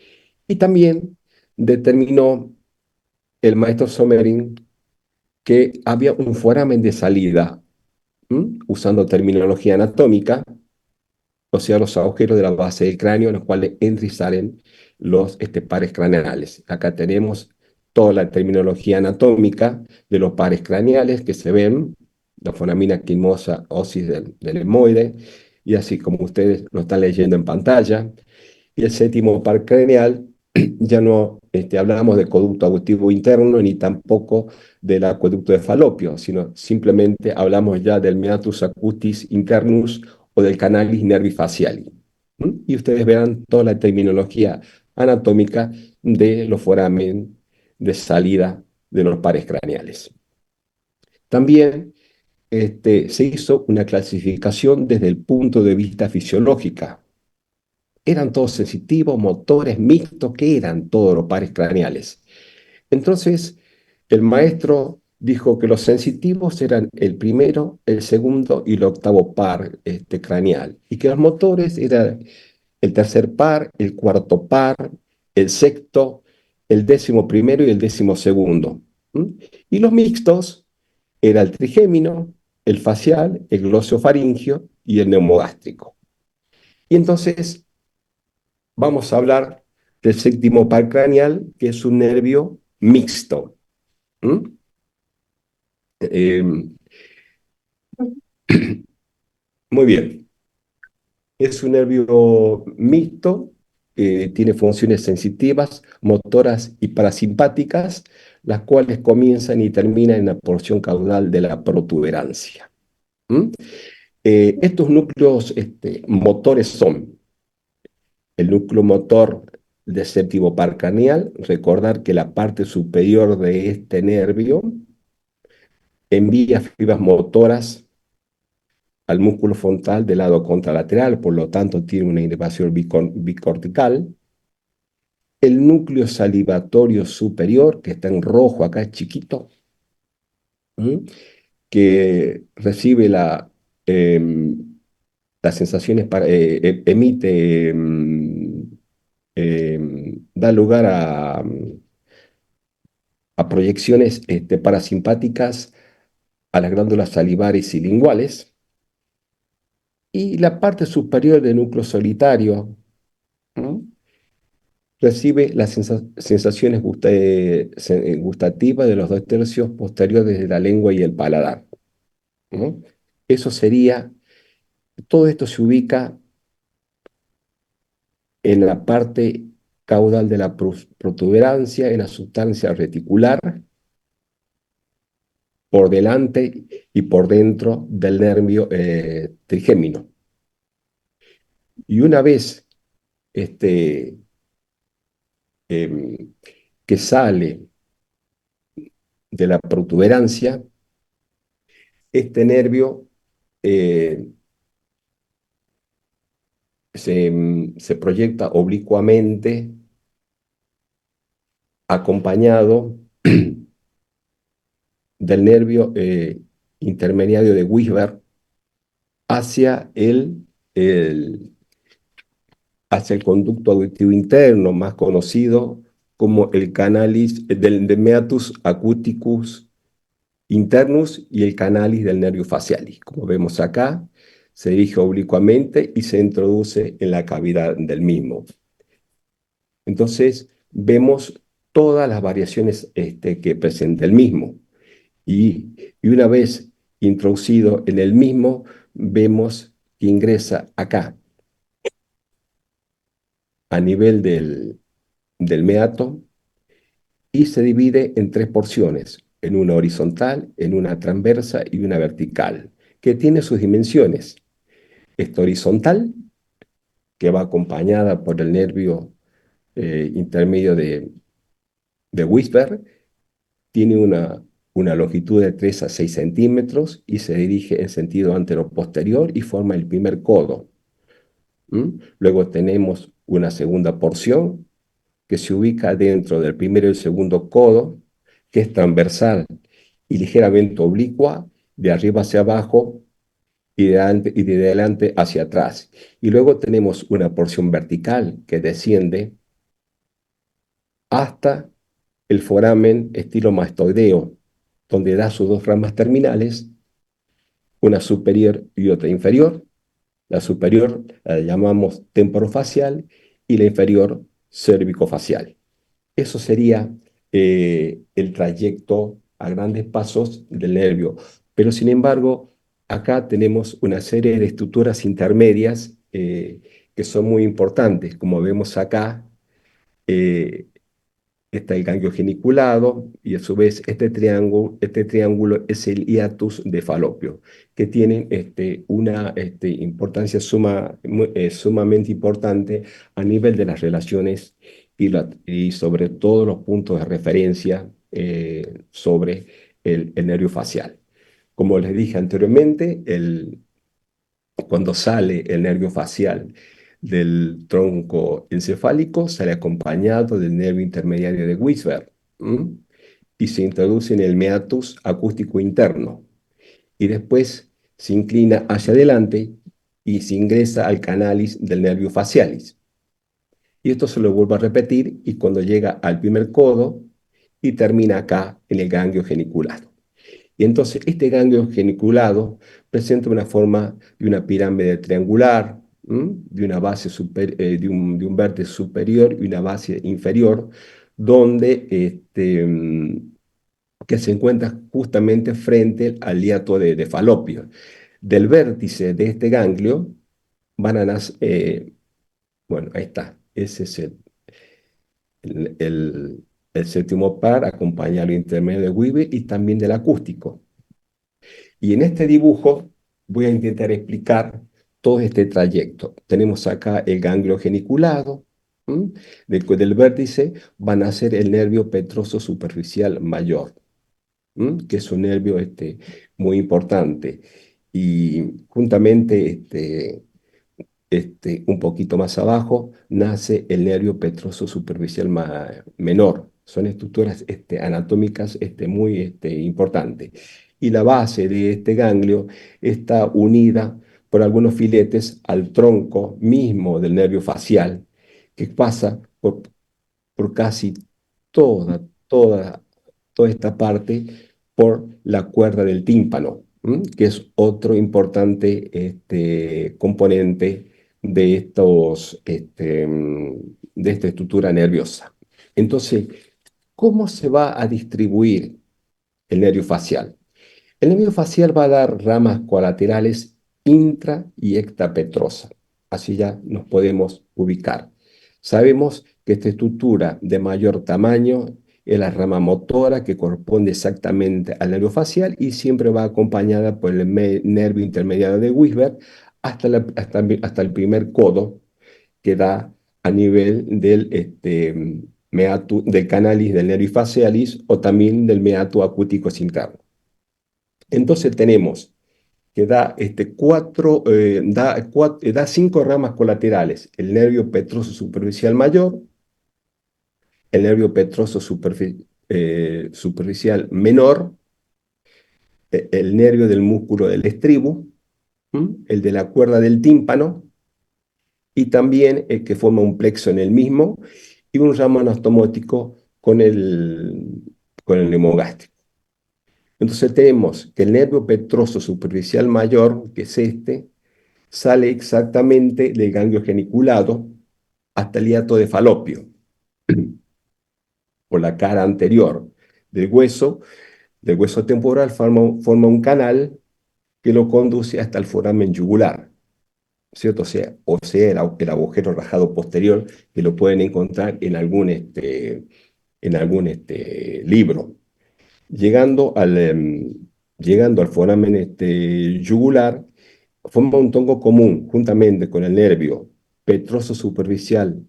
Y también determinó el maestro Sommering que había un foramen de salida, usando terminología anatómica, o sea, los agujeros de la base del cráneo en los cuales entran y salen los pares craneales. Acá tenemos toda la terminología anatómica de los pares craneales que se ven, la foramina quimosa osis del etmoide, y así como ustedes lo están leyendo en pantalla. Y el séptimo par craneal, ya no hablamos de conducto auditivo interno ni tampoco del acueducto de Falopio, sino simplemente hablamos ya del meatus acutis internus o del canalis nervi faciali. Y ustedes verán toda la terminología anatómica de los foramen de salida de los pares craneales. También se hizo una clasificación desde el punto de vista fisiológica. Eran todos sensitivos, motores, mixtos, que eran todos los pares craneales. Entonces, el maestro dijo que los sensitivos eran el primero, el segundo y el octavo par craneal, y que los motores eran el tercer par, el cuarto par, el sexto, el décimo primero y el décimo segundo. Y los mixtos era el trigémino, el facial, el glosofaringio y el neumogástrico. Y entonces vamos a hablar del séptimo par craneal, que es un nervio mixto. ¿Mm? Eh, Muy bien. Es un nervio mixto, tiene funciones sensitivas, motoras y parasimpáticas, las cuales comienzan y terminan en la porción caudal de la protuberancia. ¿Mm? Estos núcleos motores son el núcleo motor del séptimo par craneal. Recordar que la parte superior de este nervio envía fibras motoras al músculo frontal del lado contralateral, por lo tanto tiene una inervación bicortical. El núcleo salivatorio superior, que está en rojo acá, chiquito, que recibe las sensaciones, emite, da lugar a proyecciones parasimpáticas a las glándulas salivares y linguales. Y la parte superior del núcleo solitario, ¿no?, recibe las sensaciones gustativas de los dos tercios posteriores de la lengua y el paladar, ¿no? Eso sería, todo esto se ubica en la parte caudal de la protuberancia, en la sustancia reticular, por delante y por dentro del nervio trigémino. Y una vez este, em, que sale de la protuberancia, este nervio eh, se proyecta oblicuamente acompañado del nervio intermediario de Wisber hacia el, hacia el conducto auditivo interno, más conocido como el canalis del meatus acuticus internus y el canalis del nervio facialis. Como vemos acá, se dirige oblicuamente y se introduce en la cavidad del mismo. Entonces, vemos todas las variaciones que presenta el mismo. Y una vez introducido en el mismo, vemos que ingresa acá, a nivel del meato, y se divide en tres porciones, en una horizontal, en una transversa y una vertical, que tiene sus dimensiones. Esta horizontal, que va acompañada por el nervio intermedio de Wisber, tiene una longitud de 3 a 6 centímetros y se dirige en sentido antero-posterior y forma el primer codo. Luego tenemos una segunda porción que se ubica dentro del primero y el segundo codo, que es transversal y ligeramente oblicua, de arriba hacia abajo y de adelante hacia atrás. Y luego tenemos una porción vertical que desciende hasta el foramen estilo mastoideo, donde da sus dos ramas terminales, una superior y otra inferior. La superior la llamamos temporofacial y la inferior cervicofacial. Eso sería el trayecto a grandes pasos del nervio. Pero sin embargo, acá tenemos una serie de estructuras intermedias que son muy importantes. Como vemos acá, eh, está el ganglio geniculado y a su vez este triángulo es el hiatus de Falopio, que tiene una importancia sumamente importante a nivel de las relaciones y sobre todo los puntos de referencia sobre el nervio facial. Como les dije anteriormente, cuando sale el nervio facial del tronco encefálico, sale acompañado del nervio intermediario de Wisber, y se introduce en el meatus acústico interno. Y después se inclina hacia adelante y se ingresa al canalis del nervio facialis. Y esto se lo vuelvo a repetir y cuando llega al primer codo y termina acá en el ganglio geniculado. Y entonces este ganglio geniculado presenta una forma de una pirámide triangular, de una base de un vértice superior y una base inferior, donde que se encuentra justamente frente al hiato de Falopio. Del vértice de este ganglio van a nacer, bueno, ahí está, ese es el, el- el séptimo par, acompaña al intermedio de Weber y también del acústico. Y en este dibujo voy a intentar explicar todo este trayecto. Tenemos acá el ganglio geniculado. Del vértice van a ser el nervio petroso superficial mayor, que es un nervio muy importante. Y juntamente un poquito más abajo nace el nervio petroso superficial menor. Son estructuras anatómicas muy importantes. Y la base de este ganglio está unida por algunos filetes al tronco mismo del nervio facial, que pasa por casi toda, toda, toda esta parte por la cuerda del tímpano, que es otro importante componente de de esta estructura nerviosa. Entonces, ¿cómo se va a distribuir el nervio facial? El nervio facial va a dar ramas colaterales intra y extrapetrosas. Así ya nos podemos ubicar. Sabemos que esta estructura de mayor tamaño es la rama motora que corresponde exactamente al nervio facial y siempre va acompañada por el nervio intermediario de Wisberg hasta el primer codo que da a nivel del canalis del nervio facialis o también del meato acútico interno. Entonces tenemos que da 5 ramas colaterales: el nervio petroso superficial mayor, el nervio petroso superficial menor, el nervio del músculo del estribo, el de la cuerda del tímpano, y también el que forma un plexo en el mismo, y un ramo anatomótico con el nemogástrico. Entonces tenemos que el nervio petroso superficial mayor, que es este, sale exactamente del ganglio geniculado hasta el hiato de Falopio, por la cara anterior del hueso temporal, forma un canal que lo conduce hasta el foramen yugular, ¿cierto? O sea el agujero rajado posterior, que lo pueden encontrar en algún libro. Llegando al foramen yugular, forma un tronco común juntamente con el nervio petroso superficial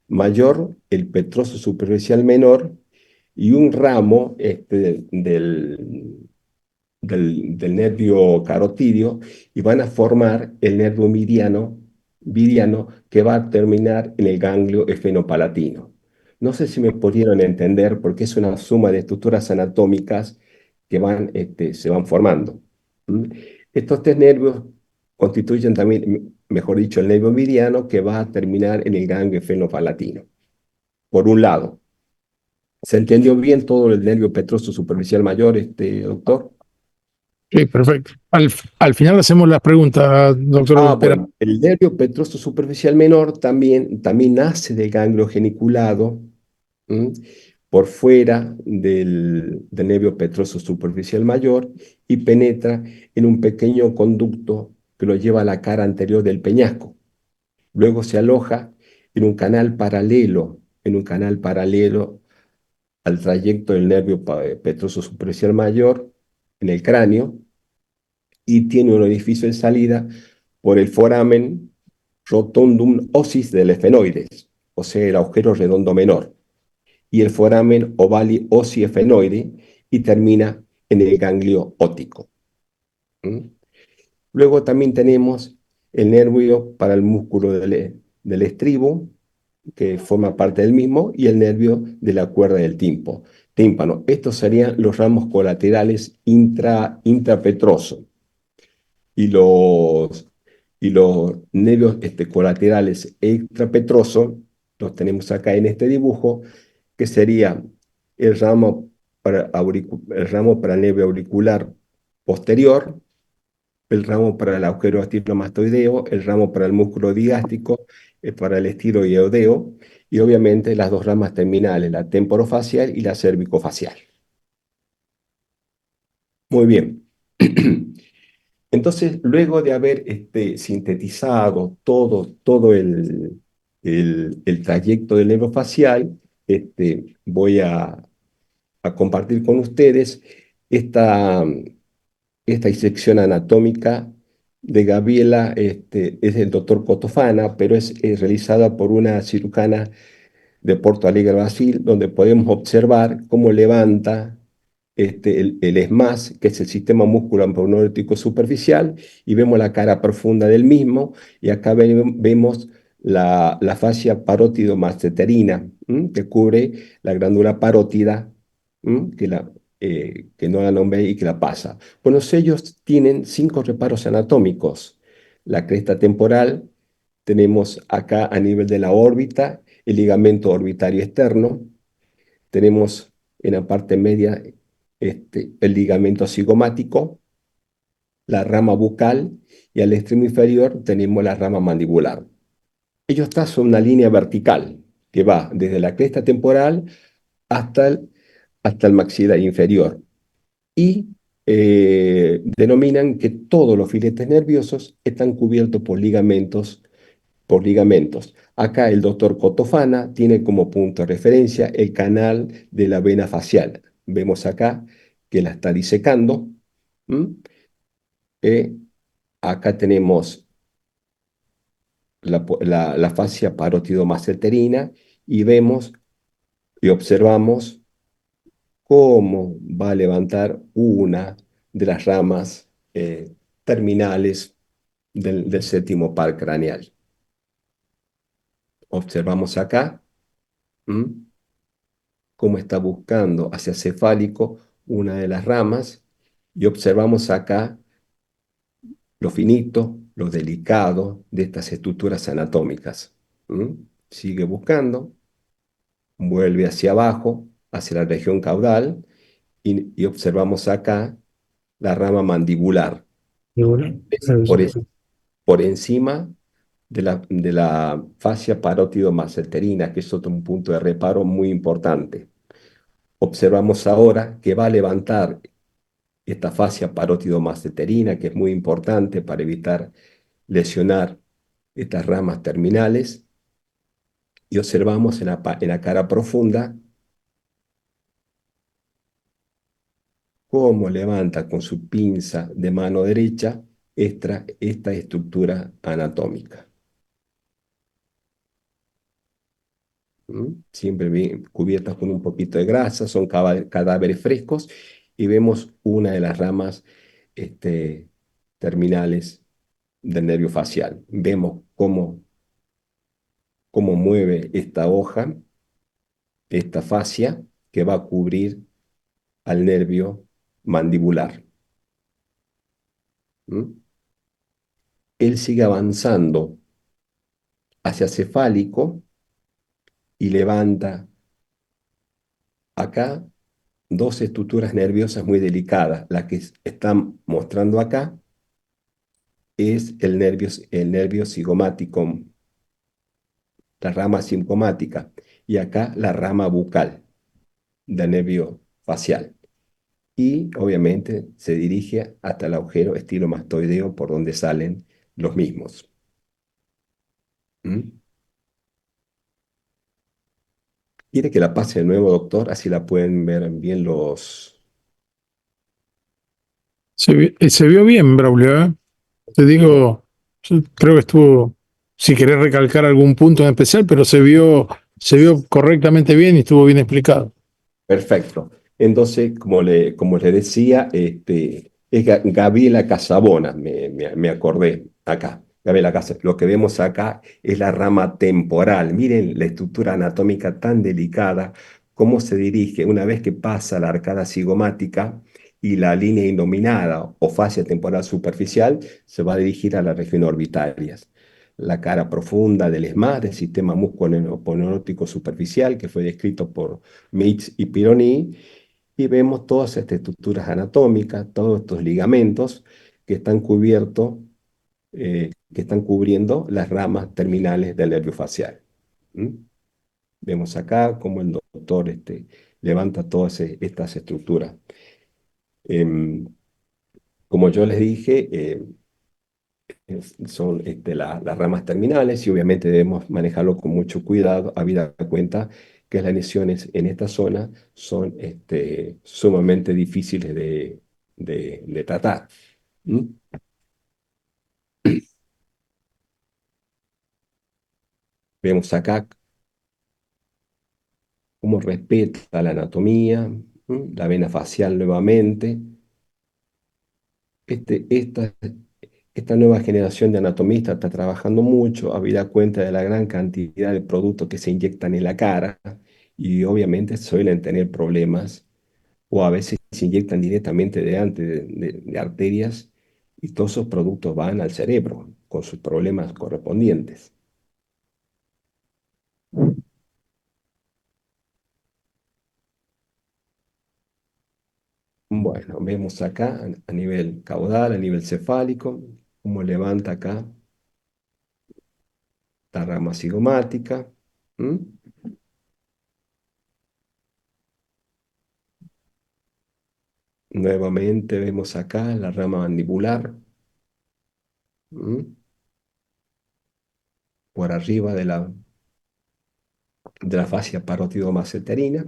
mayor, el petroso superficial menor y un ramo del nervio carotidio, y van a formar el nervio viriano, que va a terminar en el ganglio esfenopalatino. No sé si me pudieron entender, porque es una suma de estructuras anatómicas que se van formando. ¿Mm? Estos 3 nervios constituyen también, mejor dicho, el nervio viriano, que va a terminar en el ganglio esfenopalatino. Por un lado, ¿se entendió bien todo el nervio petroso superficial mayor, doctor? Sí, perfecto. Al final hacemos las preguntas, doctor Volpera. Bueno, el nervio petroso superficial menor también nace del ganglio geniculado, ¿m? Por fuera del nervio petroso superficial mayor, y penetra en un pequeño conducto que lo lleva a la cara anterior del peñasco. Luego se aloja en un canal paralelo al trayecto del nervio petroso superficial mayor en el cráneo, y tiene un orificio de salida por el foramen rotundum ossis del efenoides, o sea, el agujero redondo menor, y el foramen ovali ossi efenoide, y termina en el ganglio óptico. Luego también tenemos el nervio para el músculo del estribo, que forma parte del mismo, y el nervio de la cuerda del tímpano. Estos serían los ramos colaterales intrapetrosos. Y los nervios colaterales extrapetrosos los tenemos acá en este dibujo, que sería el ramo para el nervio auricular posterior, el ramo para el agujero estilomastoideo, el ramo para el músculo digástrico, para el estiloideodeo, y obviamente las 2 ramas terminales, la temporofacial y la cervicofacial. Muy bien. Entonces, luego de haber sintetizado todo el trayecto del nervio facial, voy a compartir con ustedes esta disección anatómica de Gabriela. Es del doctor Cotofana, pero es realizada por una cirujana de Porto Alegre, Brasil, donde podemos observar cómo levanta el SMAS, que es el sistema músculo-amponeurótico superficial, y vemos la cara profunda del mismo, y acá vemos la fascia parótido-masseterina, que cubre la glándula parótida, que no la nombré y que la pasa. Bueno, ellos tienen 5 reparos anatómicos. La cresta temporal, tenemos acá a nivel de la órbita el ligamento orbitario externo, tenemos en la parte media el ligamento cigomático, la rama bucal, y al extremo inferior tenemos la rama mandibular. Ellos trazan una línea vertical, que va desde la cresta temporal hasta el maxilar inferior. Y denominan que todos los filetes nerviosos están cubiertos por ligamentos. Acá el doctor Cotofana tiene como punto de referencia el canal de la vena facial. Vemos acá que la está disecando. ¿Mm? Eh, Acá tenemos la fascia parótido-masseterina y vemos y observamos cómo va a levantar una de las ramas terminales del séptimo par craneal. Observamos acá, ¿m?, cómo está buscando hacia cefálico una de las ramas y observamos acá lo finito, lo delicado de estas estructuras anatómicas. ¿M? Sigue buscando, vuelve hacia abajo, hacia la región caudal y observamos acá la rama mandibular. Y bueno, ¿Ves? Por encima de la fascia parótido-masseterina, que es otro un punto de reparo muy importante. Observamos ahora que va a levantar esta fascia parótido-masseterina, que es muy importante para evitar lesionar estas ramas terminales, y observamos en la cara profunda cómo levanta con su pinza de mano derecha esta estructura anatómica. Siempre bien cubiertas con un poquito de grasa, son cadáveres frescos y vemos una de las ramas terminales del nervio facial. Vemos cómo mueve esta hoja, esta fascia que va a cubrir al nervio mandibular. ¿Mm? Él sigue avanzando hacia cefálico y levanta acá dos estructuras nerviosas muy delicadas. La que están mostrando acá es el nervio cigomático, la rama cigomática, y acá la rama bucal del nervio facial. Y obviamente se dirige hasta el agujero estilomastoideo por donde salen los mismos. ¿Mm? ¿Quiere que la pase de nuevo, doctor? Así la pueden ver bien los... Se vio bien, Braulio, ¿eh? Te digo, yo creo que estuvo, si querés recalcar algún punto en especial, pero se vio correctamente bien y estuvo bien explicado. Perfecto. Entonces, como le decía, es Gabriela Casabona, me acordé acá. Gabriela Casabona. Lo que vemos acá es la rama temporal. Miren la estructura anatómica tan delicada, cómo se dirige una vez que pasa la arcada cigomática y la línea innominada o fascia temporal superficial, se va a dirigir a la región orbitarias. La cara profunda del ESMAD, del sistema músculo-poneurótico superficial, que fue descrito por Mitz y Pironi, y vemos todas estas estructuras anatómicas, todos estos ligamentos que están que están cubriendo las ramas terminales del nervio facial. ¿Mm? Vemos acá cómo el doctor levanta todas estas estructuras. Em, Como yo les dije, son las ramas terminales y obviamente debemos manejarlo con mucho cuidado, habida cuenta que las lesiones en esta zona son sumamente difíciles de tratar. ¿Mm? Vemos acá cómo respeta la anatomía, la vena facial nuevamente. Esta nueva generación de anatomistas está trabajando mucho, habida cuenta de la gran cantidad de productos que se inyectan en la cara y obviamente suelen tener problemas o a veces se inyectan directamente de arterias y todos esos productos van al cerebro con sus problemas correspondientes. Bueno, vemos acá a nivel caudal, a nivel cefálico, cómo levanta acá la rama cigomática. ¿Mm? Nuevamente vemos acá la rama mandibular, ¿m? Por arriba de la fascia parótido-masseterina.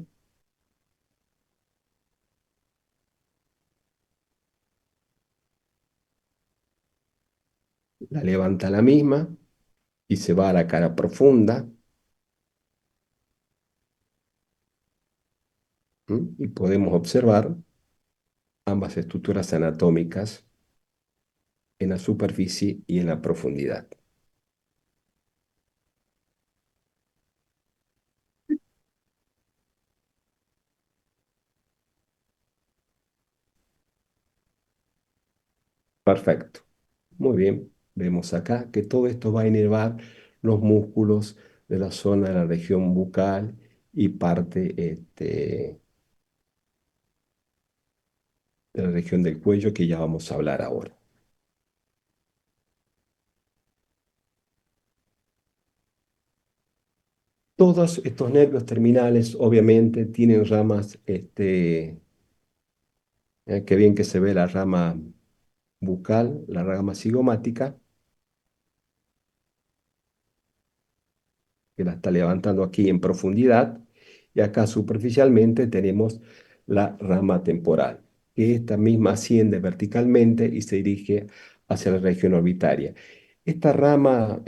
La levanta la misma y se va a la cara profunda, ¿m? Y podemos observar ambas estructuras anatómicas en la superficie y en la profundidad. Perfecto. Muy bien. Vemos acá que todo esto va a inervar los músculos de la zona de la región bucal y parte de la región del cuello que ya vamos a hablar ahora. Todos estos nervios terminales obviamente tienen ramas, qué bien que se ve la rama bucal, la rama cigomática, que la está levantando aquí en profundidad, y acá superficialmente tenemos la rama temporal, que esta misma asciende verticalmente y se dirige hacia la región orbitaria. Esta rama,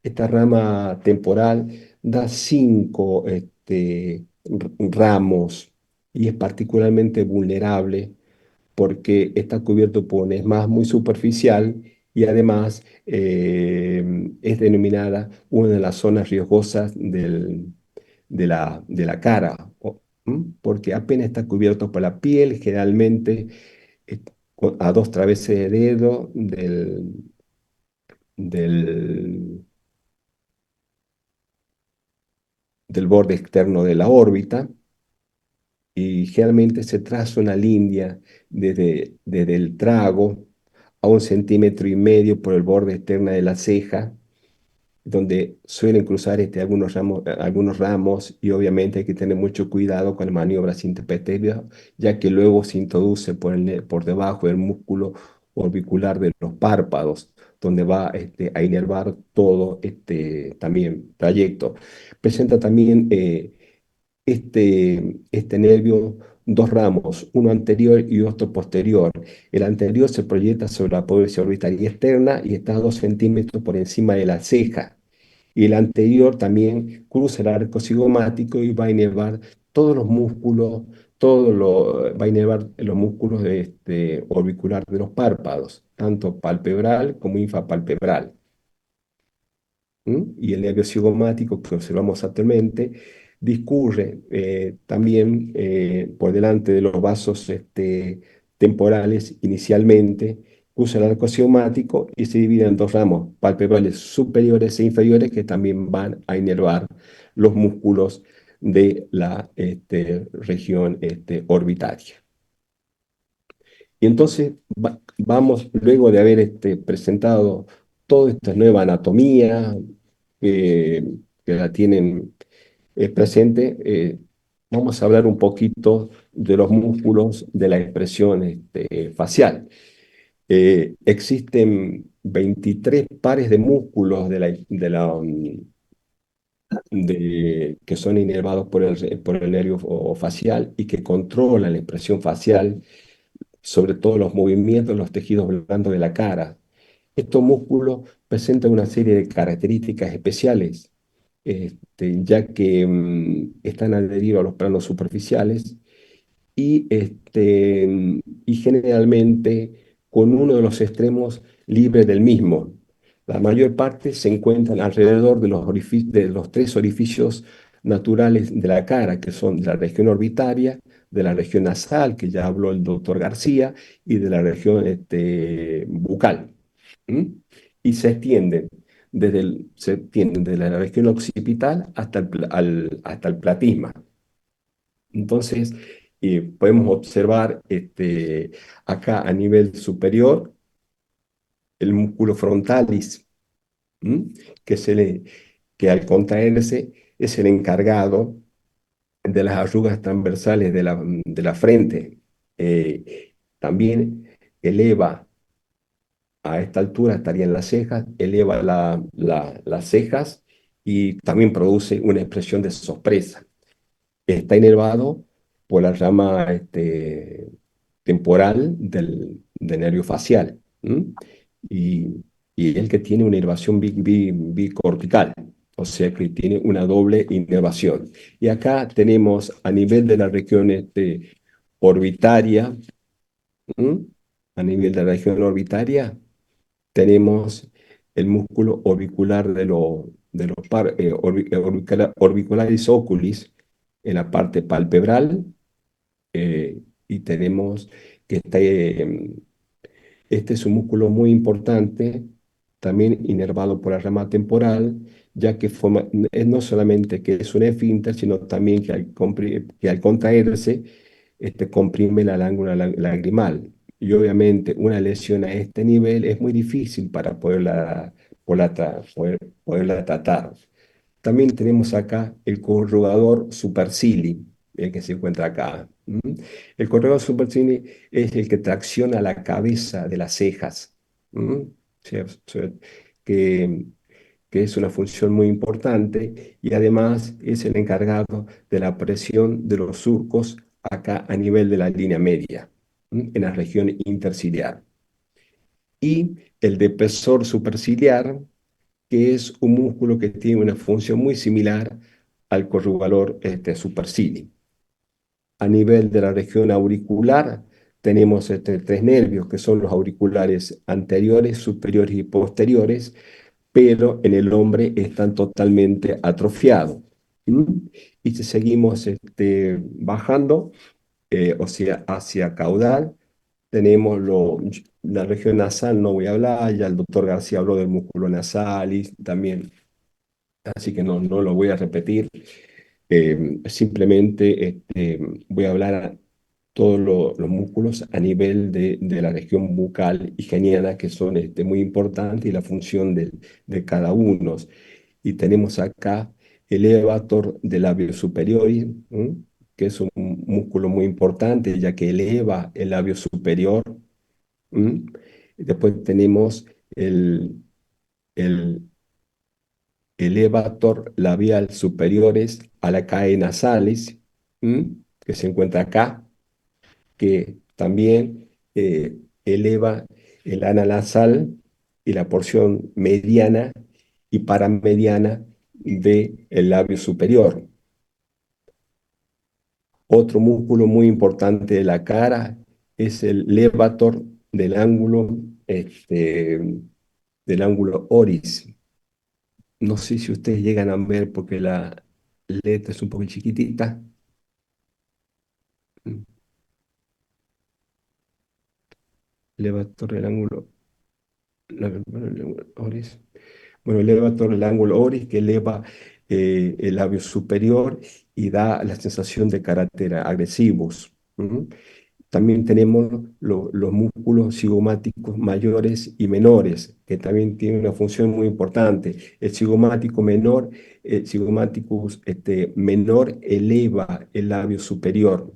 esta rama temporal da cinco ramos y es particularmente vulnerable porque está cubierto por un ESMAD muy superficial y además es denominada una de las zonas riesgosas de la cara, porque apenas está cubierto por la piel, generalmente eh, a dos traveses de dedo del, del borde externo de la órbita, y generalmente se traza una línea desde el trago a 1,5 cm por el borde externo de la ceja, donde suelen cruzar algunos ramos, y obviamente hay que tener mucho cuidado con las maniobras intempestivas, ya que luego se introduce por debajo del músculo orbicular de los párpados, donde va a inervar todo este también trayecto. Presenta también este nervio dos ramos, uno anterior y otro posterior. El anterior se proyecta sobre la apófisis orbitaria externa y está a 2 centímetros por encima de la ceja. Y el anterior también cruza el arco cigomático y va a inervar todos los músculos, va a inervar los músculos orbicular de los párpados, tanto palpebral como infrapalpebral. Y el nervio cigomático que observamos actualmente discurre también por delante de los vasos temporales inicialmente, cruza el arco cigomático y se divide en dos ramos palpebrales superiores e inferiores que también van a inervar los músculos de la región orbitaria. Y entonces vamos, luego de haber presentado toda esta nueva anatomía eh, que la tienen presente, vamos a hablar un poquito de los músculos de la expresión facial. Existen 23 pares de músculos que son inervados por el nervio facial y que controlan la expresión facial, sobre todo los movimientos de los tejidos blandos de la cara. Estos músculos presentan una serie de características especiales, ya que están adheridos a los planos superficiales y generalmente con uno de los extremos libre del mismo. La mayor parte se encuentran alrededor de los tres orificios naturales de la cara, que son de la región orbitaria, de la región nasal, que ya habló el doctor García, y de la región bucal. ¿Mm? Y se extienden desde la región occipital hasta el platisma. Entonces, podemos observar acá a nivel superior el músculo frontalis, ¿m? que, que al contraerse es el encargado de las arrugas transversales de la frente. También eleva, a esta altura estarían las cejas, eleva las cejas y también produce una expresión de sorpresa. Está inervado por la rama temporal del nervio facial. ¿M? Y, y el que tiene una inervación bicortical, o sea que tiene una doble inervación. Y acá tenemos a nivel de la región orbitaria, ¿m? A nivel de la región orbitaria, tenemos el músculo orbicular orbicularis oculis en la parte palpebral, y tenemos que este es un músculo muy importante, también inervado por la rama temporal, ya que es no solamente que es un esfínter, sino también que al contraerse comprime la lángula lagrimal. Y obviamente una lesión a este nivel es muy difícil para poderla tratar. También tenemos acá el corrugador supercili, el que se encuentra acá. El corrugador supercili es el que tracciona la cabeza de las cejas, ¿m? Sí, que, que es una función muy importante y además es el encargado de la presión de los surcos acá a nivel de la línea media, en la región interciliar. Y el depresor superciliar, que es un músculo que tiene una función muy similar al corrugador supercili. A nivel de la región auricular, tenemos tres nervios, que son los auriculares anteriores, superiores y posteriores, pero en el hombre están totalmente atrofiados. ¿Mm? Y si seguimos bajando, o sea, hacia caudal, tenemos la región nasal, no voy a hablar, ya el doctor García habló del músculo nasalis también, así que no lo voy a repetir. Simplemente voy a hablar a todos los músculos a nivel de la región bucal y geniana, que son muy importantes, y la función de cada uno. Y tenemos acá el elevator del labio superior, que es un músculo muy importante, ya que eleva el labio superior. ¿M? Y después tenemos el elevator labial superiores a la cae nasalis, que se encuentra acá, que también eleva el ana nasal y la porción mediana y paramediana del labio superior. Otro músculo muy importante de la cara es el levator del ángulo oris. No sé si ustedes llegan a ver porque la letra es un poco chiquitita. Levator del ángulo, bueno, el ángulo oris. Bueno, eleva todo el ángulo oris, que eleva el labio superior y da la sensación de carácter agresivos. ¿M? También tenemos los músculos cigomáticos mayores y menores, que también tienen una función muy importante. El cigomático menor, el cigomáticus menor eleva el labio superior,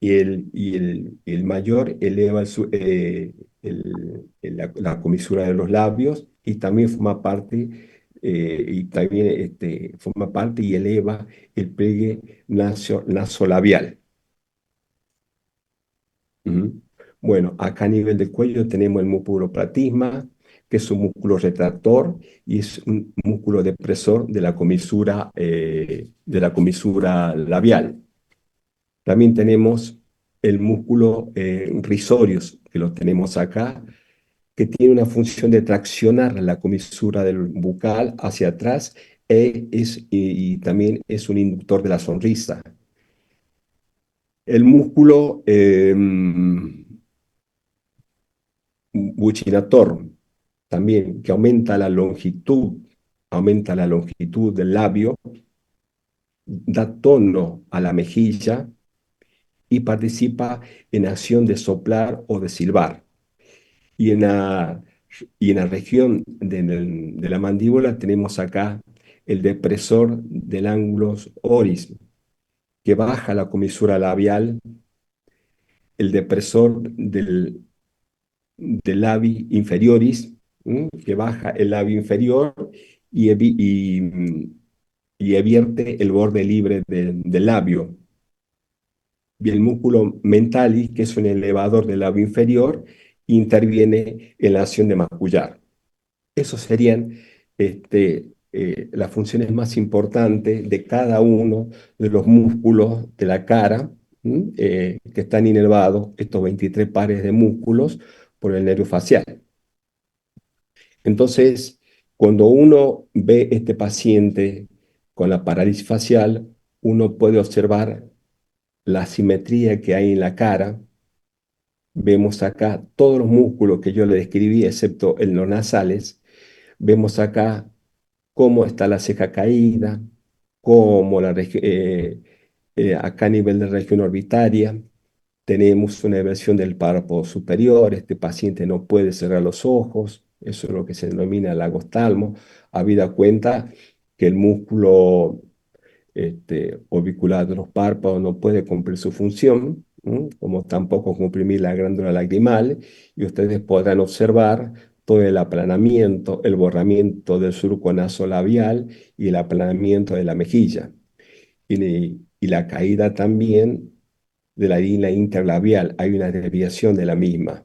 y el mayor eleva la comisura de los labios, y también forma parte y eleva el pliegue nasolabial. Ujú. Bueno, acá a nivel del cuello tenemos el músculo platysma, que es un músculo retractor y es un músculo depresor de la comisura labial. También tenemos el músculo risorius, que lo tenemos acá, que tiene una función de traccionar la comisura del bucal hacia atrás, y también es un inductor de la sonrisa. El músculo buccinator, también, que aumenta la longitud del labio, da tono a la mejilla y participa en acción de soplar o de silbar. Y en la región de la mandíbula tenemos acá el depresor del ángulo oris, que baja la comisura labial el depresor del labio inferioris, que baja el labio inferior y, y vierte el borde libre del labio. Y el músculo mentalis, que es un elevador del labio inferior, interviene en la acción de mascullar. Esos serían las funciones más importantes de cada uno de los músculos de la cara, que están inervados, estos 23 pares de músculos, por el nervio facial. Entonces, cuando uno ve este paciente con la parálisis facial, uno puede observar la asimetría que hay en la cara. Vemos acá todos los músculos que yo le describí, excepto los nasales. Vemos acá cómo está la ceja caída, cómo acá a nivel de región orbitaria tenemos una inversión del párpado superior. Este paciente no puede cerrar los ojos, eso es lo que se denomina el lagostalmo, habida cuenta que el músculo orbicular de los párpados no puede cumplir su función, como tampoco comprimir la glándula lagrimal, y ustedes podrán observar todo el aplanamiento, el borramiento del surco nasolabial y el aplanamiento de la mejilla, y la caída también de la línea interlabial. Hay una desviación de la misma.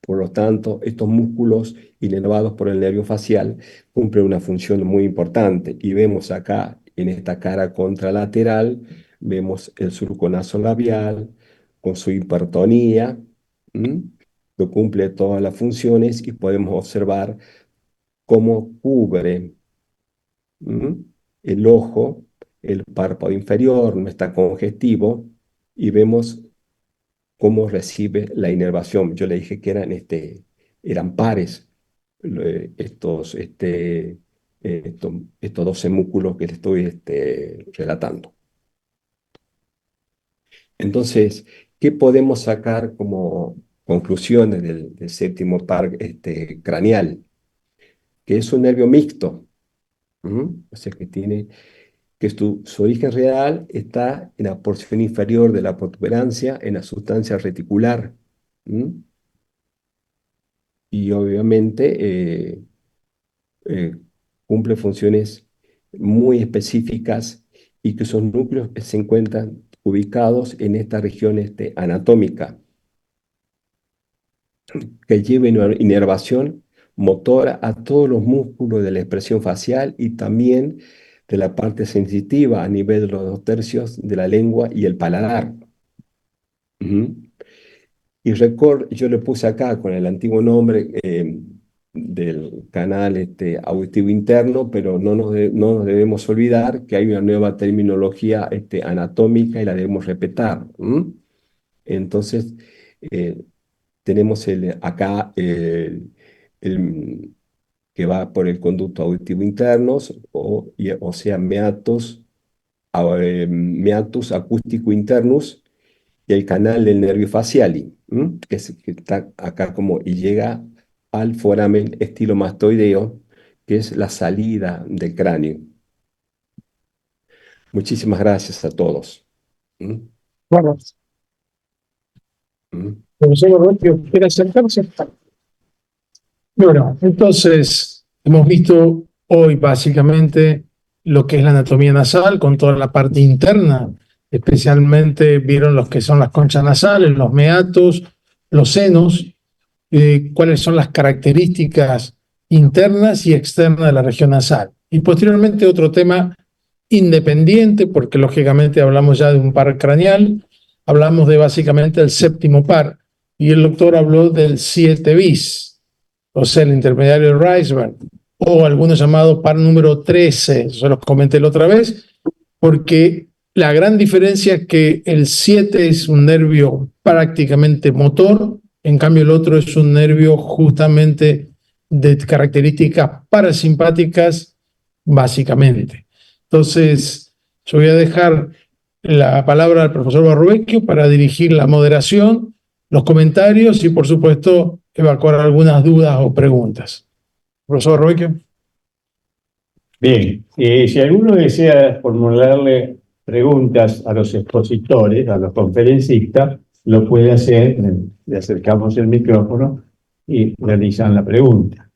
Por lo tanto, estos músculos inervados por el nervio facial cumplen una función muy importante. Y vemos acá, en esta cara contralateral, vemos el surco nasolabial con su hipertonía, que cumple todas las funciones, y podemos observar cómo cubre el ojo, el párpado inferior, no está congestivo, y vemos cómo recibe la inervación. Yo le dije que eran pares, estos 12 músculos que le estoy relatando. Entonces, ¿qué podemos sacar como conclusiones del séptimo par craneal? Que es un nervio mixto, o sea que su origen real está en la porción inferior de la protuberancia, en la sustancia reticular. Y obviamente eh, cumple funciones muy específicas, y que esos núcleos se encuentran ubicados en esta región anatómica, que lleva una inervación motora a todos los músculos de la expresión facial y también de la parte sensitiva a nivel de los 2/3 de la lengua y el paladar. Y yo le puse acá con el antiguo nombre del canal auditivo interno, pero no nos debemos olvidar que hay una nueva terminología anatómica, y la debemos respetar. Entonces, tenemos acá el que va por el conducto auditivo interno, o sea, meatus acústico internus, y el canal del nervio faciali, que está acá y llega al foramen estilomastoideo, que es la salida del cráneo. Muchísimas gracias a todos. Bueno, ¿Mm? profesor Borrocchio, ¿quiere acercarse? Bueno, entonces hemos visto hoy básicamente lo que es la anatomía nasal con toda la parte interna. Especialmente vieron los que son las conchas nasales, los meatos, los senos, cuáles son las características internas y externas de la región nasal. Y posteriormente otro tema independiente, porque lógicamente hablamos ya de un par craneal, hablamos de básicamente el séptimo par, y el doctor habló del 7 bis, o sea, el intermediario de Reisberg, o algunos llamados par número 13, se los comenté la otra vez, porque la gran diferencia es que el 7 es un nervio prácticamente motor, en cambio el otro es un nervio justamente de características parasimpáticas, básicamente. Entonces, yo voy a dejar la palabra al profesor Borrocchio para dirigir la moderación, los comentarios y, por supuesto, evacuar algunas dudas o preguntas. Profesor Borrocchio. Bien, si alguno desea formularle preguntas a los expositores, a los conferencistas, lo puede hacer, le acercamos el micrófono y realizan la pregunta.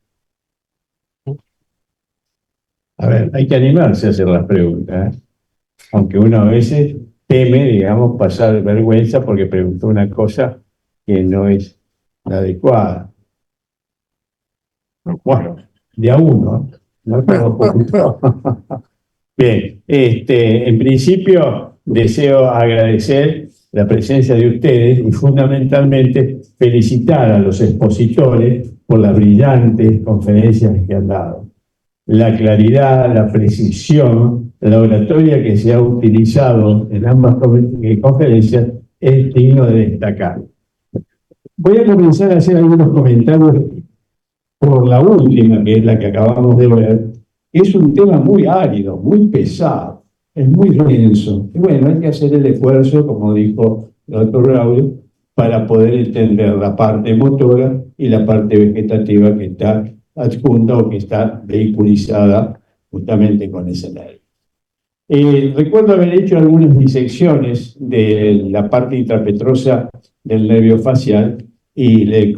A ver, hay que animarse a hacer las preguntas, ¿eh? Aunque uno a veces teme, digamos, pasar vergüenza porque preguntó una cosa que no es la adecuada. Bueno, de a uno, no todo junto. Bien, en principio deseo agradecer la presencia de ustedes y fundamentalmente felicitar a los expositores por las brillantes conferencias que han dado. La claridad, la precisión, la oratoria que se ha utilizado en ambas conferencias es digno de destacar. Voy a comenzar a hacer algunos comentarios por la última, que es la que acabamos de ver. Es un tema muy árido, muy pesado, es muy denso. Y bueno, hay que hacer el esfuerzo, como dijo el doctor Braulio, para poder entender la parte motora y la parte vegetativa que está adjunta o que está vehiculizada justamente con ese nervio. Recuerdo haber hecho algunas disecciones de la parte intrapetrosa del nervio facial y le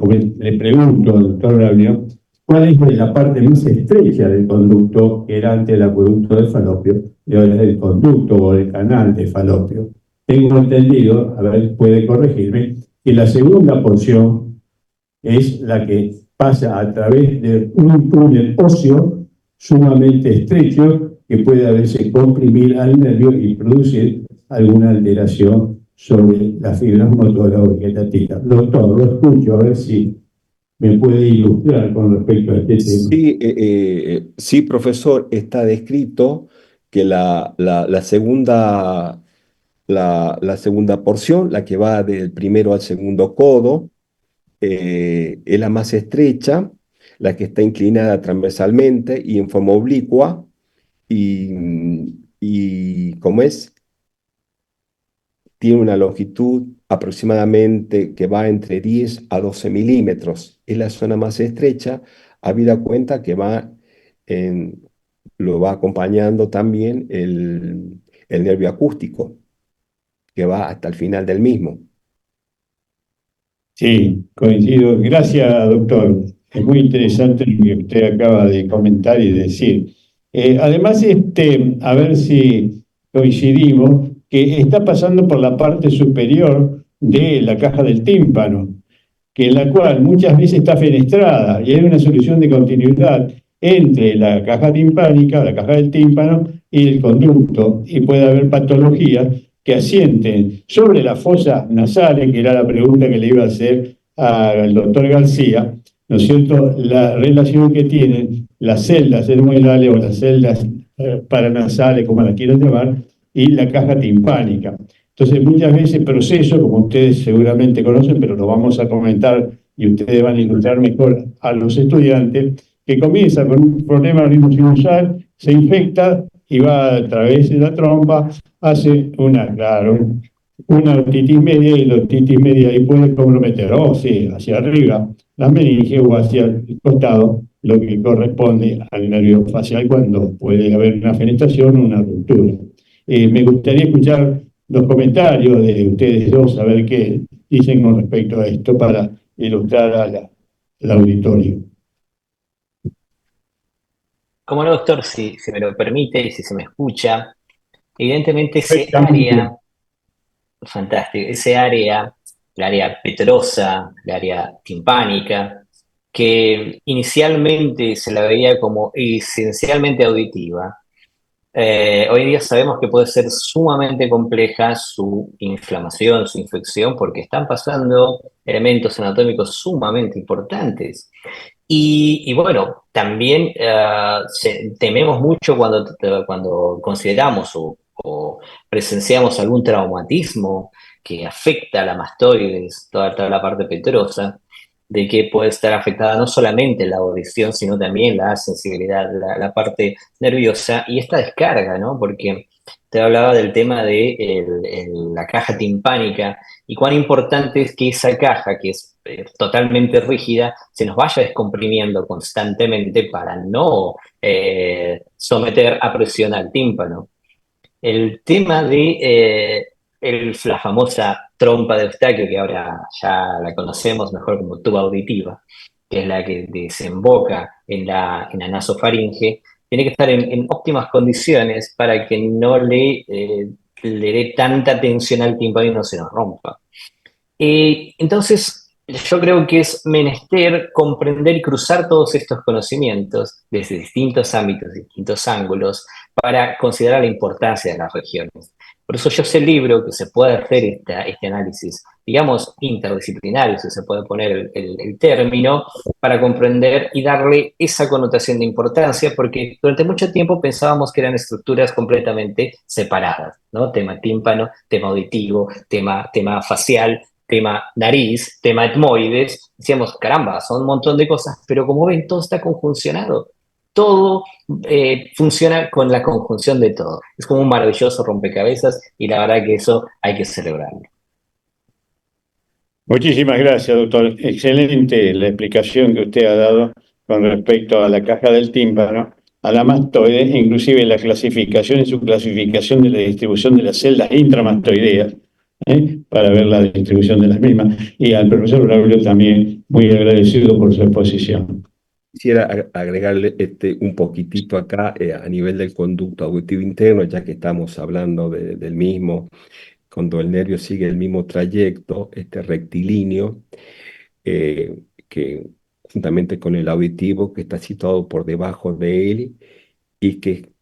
pregunto al doctor Braulio cuál es la parte más estrecha del conducto que era antes el acueducto del falopio y ahora es el conducto o el canal de falopio. Tengo entendido, a ver, puede corregirme, que la segunda porción es la que pasa a través de un túnel óseo sumamente estrecho que puede a veces comprimir al nervio y producir alguna alteración sobre las fibras motoras o vegetativas. Doctor, lo escucho, a ver si me puede ilustrar con respecto a este tema. Sí, sí, profesor, está descrito que la segunda porción, la que va del primero al segundo codo, es la más estrecha, la que está inclinada transversalmente y en forma oblicua, y como es, tiene una longitud aproximadamente que va entre 10 a 12 milímetros. Es la zona más estrecha, habida cuenta que lo va acompañando también el nervio acústico, que va hasta el final del mismo. Sí, coincido. Gracias, doctor. Es muy interesante lo que usted acaba de comentar y decir. Además, a ver si coincidimos, que está pasando por la parte superior de la caja del tímpano, que la cual muchas veces está fenestrada y hay una solución de continuidad entre la caja timpánica, la caja del tímpano y el conducto, y puede haber patologías que asienten sobre las fosas nasales, que era la pregunta que le iba a hacer al doctor García, ¿no es cierto?, la relación que tienen las celdas hermoidales o las celdas paranasales, como las quieran llamar, y la caja timpánica. Entonces, muchas veces proceso, como ustedes seguramente conocen, pero lo vamos a comentar y ustedes van a ilustrar mejor a los estudiantes, que comienza con un problema sinusal, se infecta y va a través de la trompa, hace una otitis media, y la otitis media ahí puede comprometer, sí, hacia arriba, las meninges o hacia el costado, lo que corresponde al nervio facial cuando puede haber una fenestración o una ruptura. Me gustaría escuchar los comentarios de ustedes dos, a ver qué dicen con respecto a esto para ilustrar al auditorio. Como no, doctor, si me lo permite y si se me escucha, evidentemente fantástico, el área petrosa, el área timpánica, que inicialmente se la veía como esencialmente auditiva, hoy en día sabemos que puede ser sumamente compleja su inflamación, su infección, porque están pasando elementos anatómicos sumamente importantes. Y bueno, también tememos mucho cuando consideramos o presenciamos algún traumatismo que afecta a la mastoides, toda la parte petrosa, de que puede estar afectada no solamente la audición, sino también la sensibilidad, la parte nerviosa y esta descarga, ¿no? Porque te hablaba del tema de la caja timpánica y cuán importante es que esa caja, que es totalmente rígida, se nos vaya descomprimiendo constantemente para no someter a presión al tímpano. El tema de la famosa trompa de Eustaquio, que ahora ya la conocemos mejor como tuba auditiva, que es la que desemboca en la nasofaringe, tiene que estar en óptimas condiciones para que no le dé tanta tensión al tímpano y no se nos rompa. Entonces, yo creo que es menester comprender y cruzar todos estos conocimientos desde distintos ámbitos, distintos ángulos, para considerar la importancia de las regiones. Por eso yo celebro que se pueda hacer este análisis, digamos, interdisciplinario, si se puede poner el término, para comprender y darle esa connotación de importancia, porque durante mucho tiempo pensábamos que eran estructuras completamente separadas, ¿no? Tema tímpano, tema auditivo, tema facial, tema nariz, tema etmoides, decíamos, caramba, son un montón de cosas, pero como ven, todo está conjuncionado. Todo funciona con la conjunción de todo. Es como un maravilloso rompecabezas y la verdad que eso hay que celebrarlo. Muchísimas gracias, doctor. Excelente la explicación que usted ha dado con respecto a la caja del tímpano, a la mastoide, inclusive la clasificación y subclasificación de la distribución de las celdas intramastoideas, para ver la distribución de las mismas. Y al profesor Braulio también muy agradecido por su exposición. Quisiera agregarle un poquitito acá a nivel del conducto auditivo interno, ya que estamos hablando del mismo, cuando el nervio sigue el mismo trayecto rectilíneo, que juntamente con el auditivo, que está situado por debajo de él y que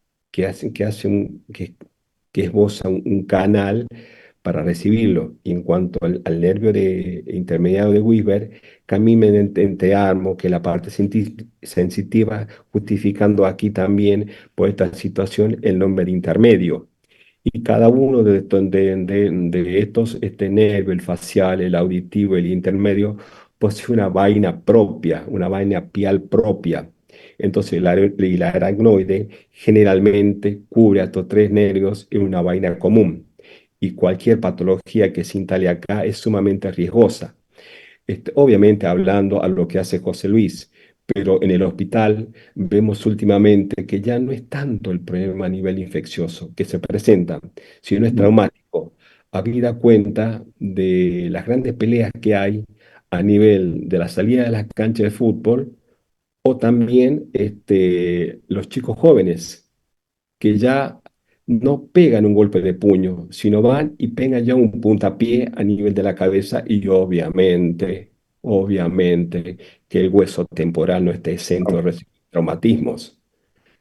esboza un canal para recibirlo. Y en cuanto al nervio intermediario de Weaver, camina entre armo, que es la parte sensitiva, justificando aquí también por esta situación el nombre de intermedio. Y cada uno de estos, este nervio, el facial, el auditivo, el intermedio, posee una vaina propia, una vaina pial propia. Entonces, la aracnoide generalmente cubre a estos tres nervios en una vaina común. Y cualquier patología que se instale acá es sumamente riesgosa. Obviamente hablando a lo que hace José Luis, pero en el hospital vemos últimamente que ya no es tanto el problema a nivel infeccioso que se presenta, sino es traumático. Habida cuenta de las grandes peleas que hay a nivel de la salida de las canchas de fútbol o también los chicos jóvenes que ya no pegan un golpe de puño, sino van y pegan ya un puntapié a nivel de la cabeza y obviamente que el hueso temporal no está exento de recibir traumatismos.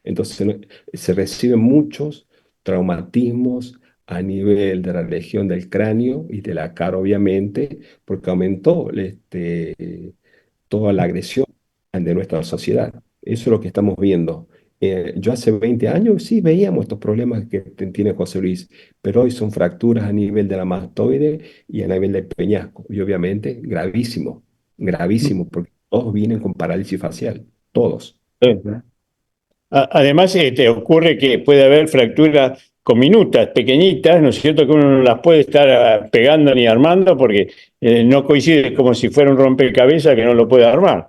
Entonces se reciben muchos traumatismos a nivel de la región del cráneo y de la cara, obviamente, porque aumentó toda la agresión de nuestra sociedad. Eso es lo que estamos viendo. Yo hace 20 años sí veíamos estos problemas que tiene José Luis, pero hoy son fracturas a nivel de la mastoide y a nivel del peñasco. Y obviamente gravísimo, gravísimo, porque todos vienen con parálisis facial, todos. Además, ocurre que puede haber fracturas comminutas, pequeñitas, ¿no es cierto? Que uno no las puede estar pegando ni armando porque no coincide, como si fuera un rompecabezas que no lo puede armar.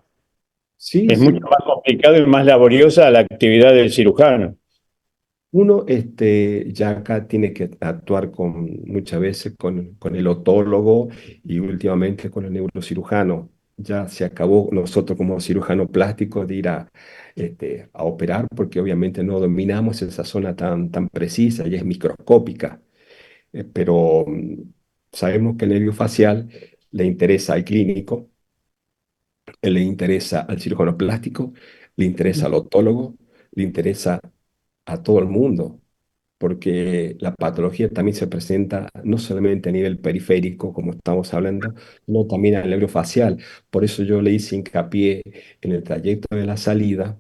Sí, Es sí. mucho más complicado y más laboriosa la actividad del cirujano. Uno ya acá tiene que actuar muchas veces con el otólogo y últimamente con el neurocirujano. Ya se acabó nosotros como cirujano plástico de ir a operar porque obviamente no dominamos esa zona tan precisa y es microscópica. Pero sabemos que el nervio facial le interesa al clínico, le interesa al cirujano plástico, le interesa al otólogo, le interesa a todo el mundo porque la patología también se presenta no solamente a nivel periférico, como estamos hablando, sino también a nivel facial. Por eso yo le hice hincapié en el trayecto de la salida,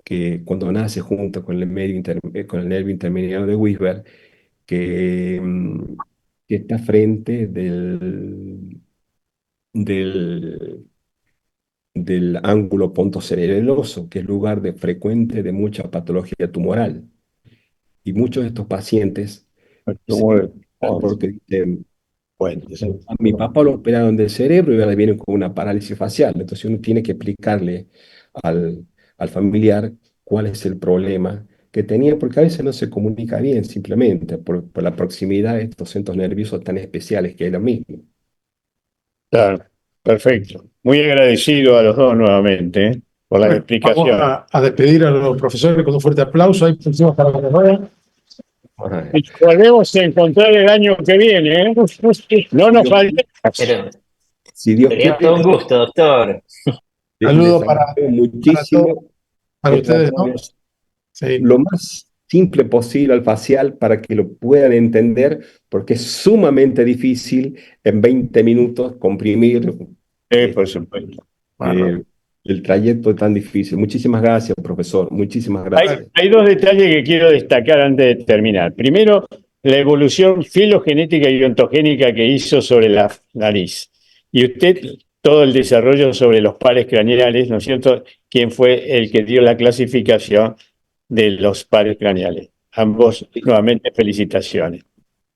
que cuando nace junto con con el nervio intermediario de Weaver, que, que está frente del, del ángulo pontocerebeloso, que es lugar frecuente de mucha patología tumoral. Y muchos de estos pacientes se porque dicen, Bueno, a mi papá lo operaron del cerebro y ahora vienen con una parálisis facial. Entonces uno tiene que explicarle al familiar cuál es el problema que tenía, porque a veces no se comunica bien simplemente por la proximidad de estos centros nerviosos tan especiales que es lo mismo. Claro, perfecto. Muy agradecido a los dos nuevamente, por las Bueno, vamos explicaciones. a despedir a los profesores con un fuerte aplauso. Ahí pusimos para que nos vean. Y volvemos a encontrar el año que viene, ¿eh? No nos falte. Pero Si Dios sería quiere, todo un gusto, doctor. Saludos les agradezco muchísimo para que ustedes, ¿no? tratamos Sí. lo más simple posible al facial para que lo puedan entender, porque es sumamente difícil en 20 minutos comprimir Por supuesto. eh, el trayecto tan difícil. Muchísimas gracias, profesor. Muchísimas gracias. Hay dos detalles que quiero destacar antes de terminar. Primero, la evolución filogenética y ontogénica que hizo sobre la nariz. Y usted, todo el desarrollo sobre los pares craneales, ¿no es cierto? ¿Quién fue el que dio la clasificación de los pares craneales? Ambos, nuevamente, felicitaciones.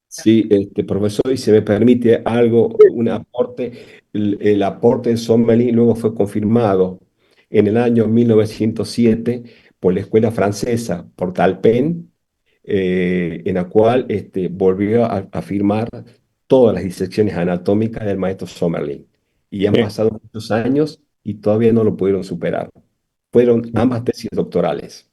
Sí, profesor, y si me permite algo, un aporte, el aporte de Sommerlin luego fue confirmado en el año 1907 por la escuela francesa, por Talpen, en la cual volvió a afirmar todas las disecciones anatómicas del maestro Sommerlin. Y han pasado muchos años y todavía no lo pudieron superar. Fueron ambas tesis doctorales.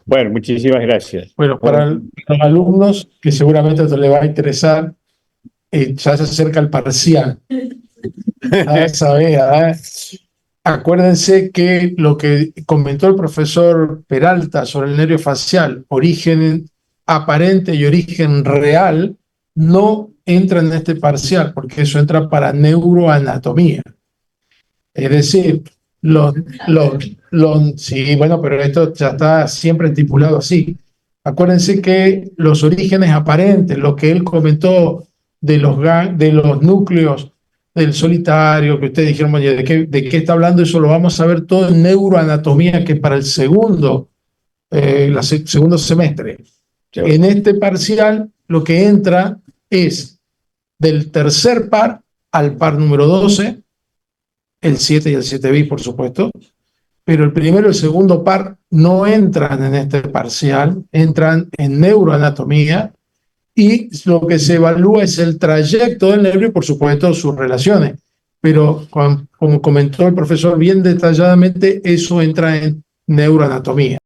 Bueno, muchísimas gracias. Bueno, para los alumnos que seguramente esto les va a interesar, ya se acerca el parcial. Acuérdense que lo que comentó el profesor Peralta sobre el nervio facial, origen aparente y origen real, no entra en este parcial, porque eso entra para neuroanatomía. Es decir, sí, bueno, pero esto ya está siempre estipulado así. Acuérdense que los orígenes aparentes, lo que él comentó de los núcleos del solitario, que ustedes dijeron, oye, ¿de qué está hablando? Eso lo vamos a ver todo en neuroanatomía, que es para el segundo semestre. En este parcial, lo que entra es del tercer par al par número 12, el 7 y el 7 bis, por supuesto, pero el primero y el segundo par no entran en este parcial, entran en neuroanatomía, y lo que se evalúa es el trayecto del nervio y, por supuesto, sus relaciones. Pero, como comentó el profesor bien detalladamente, eso entra en neuroanatomía.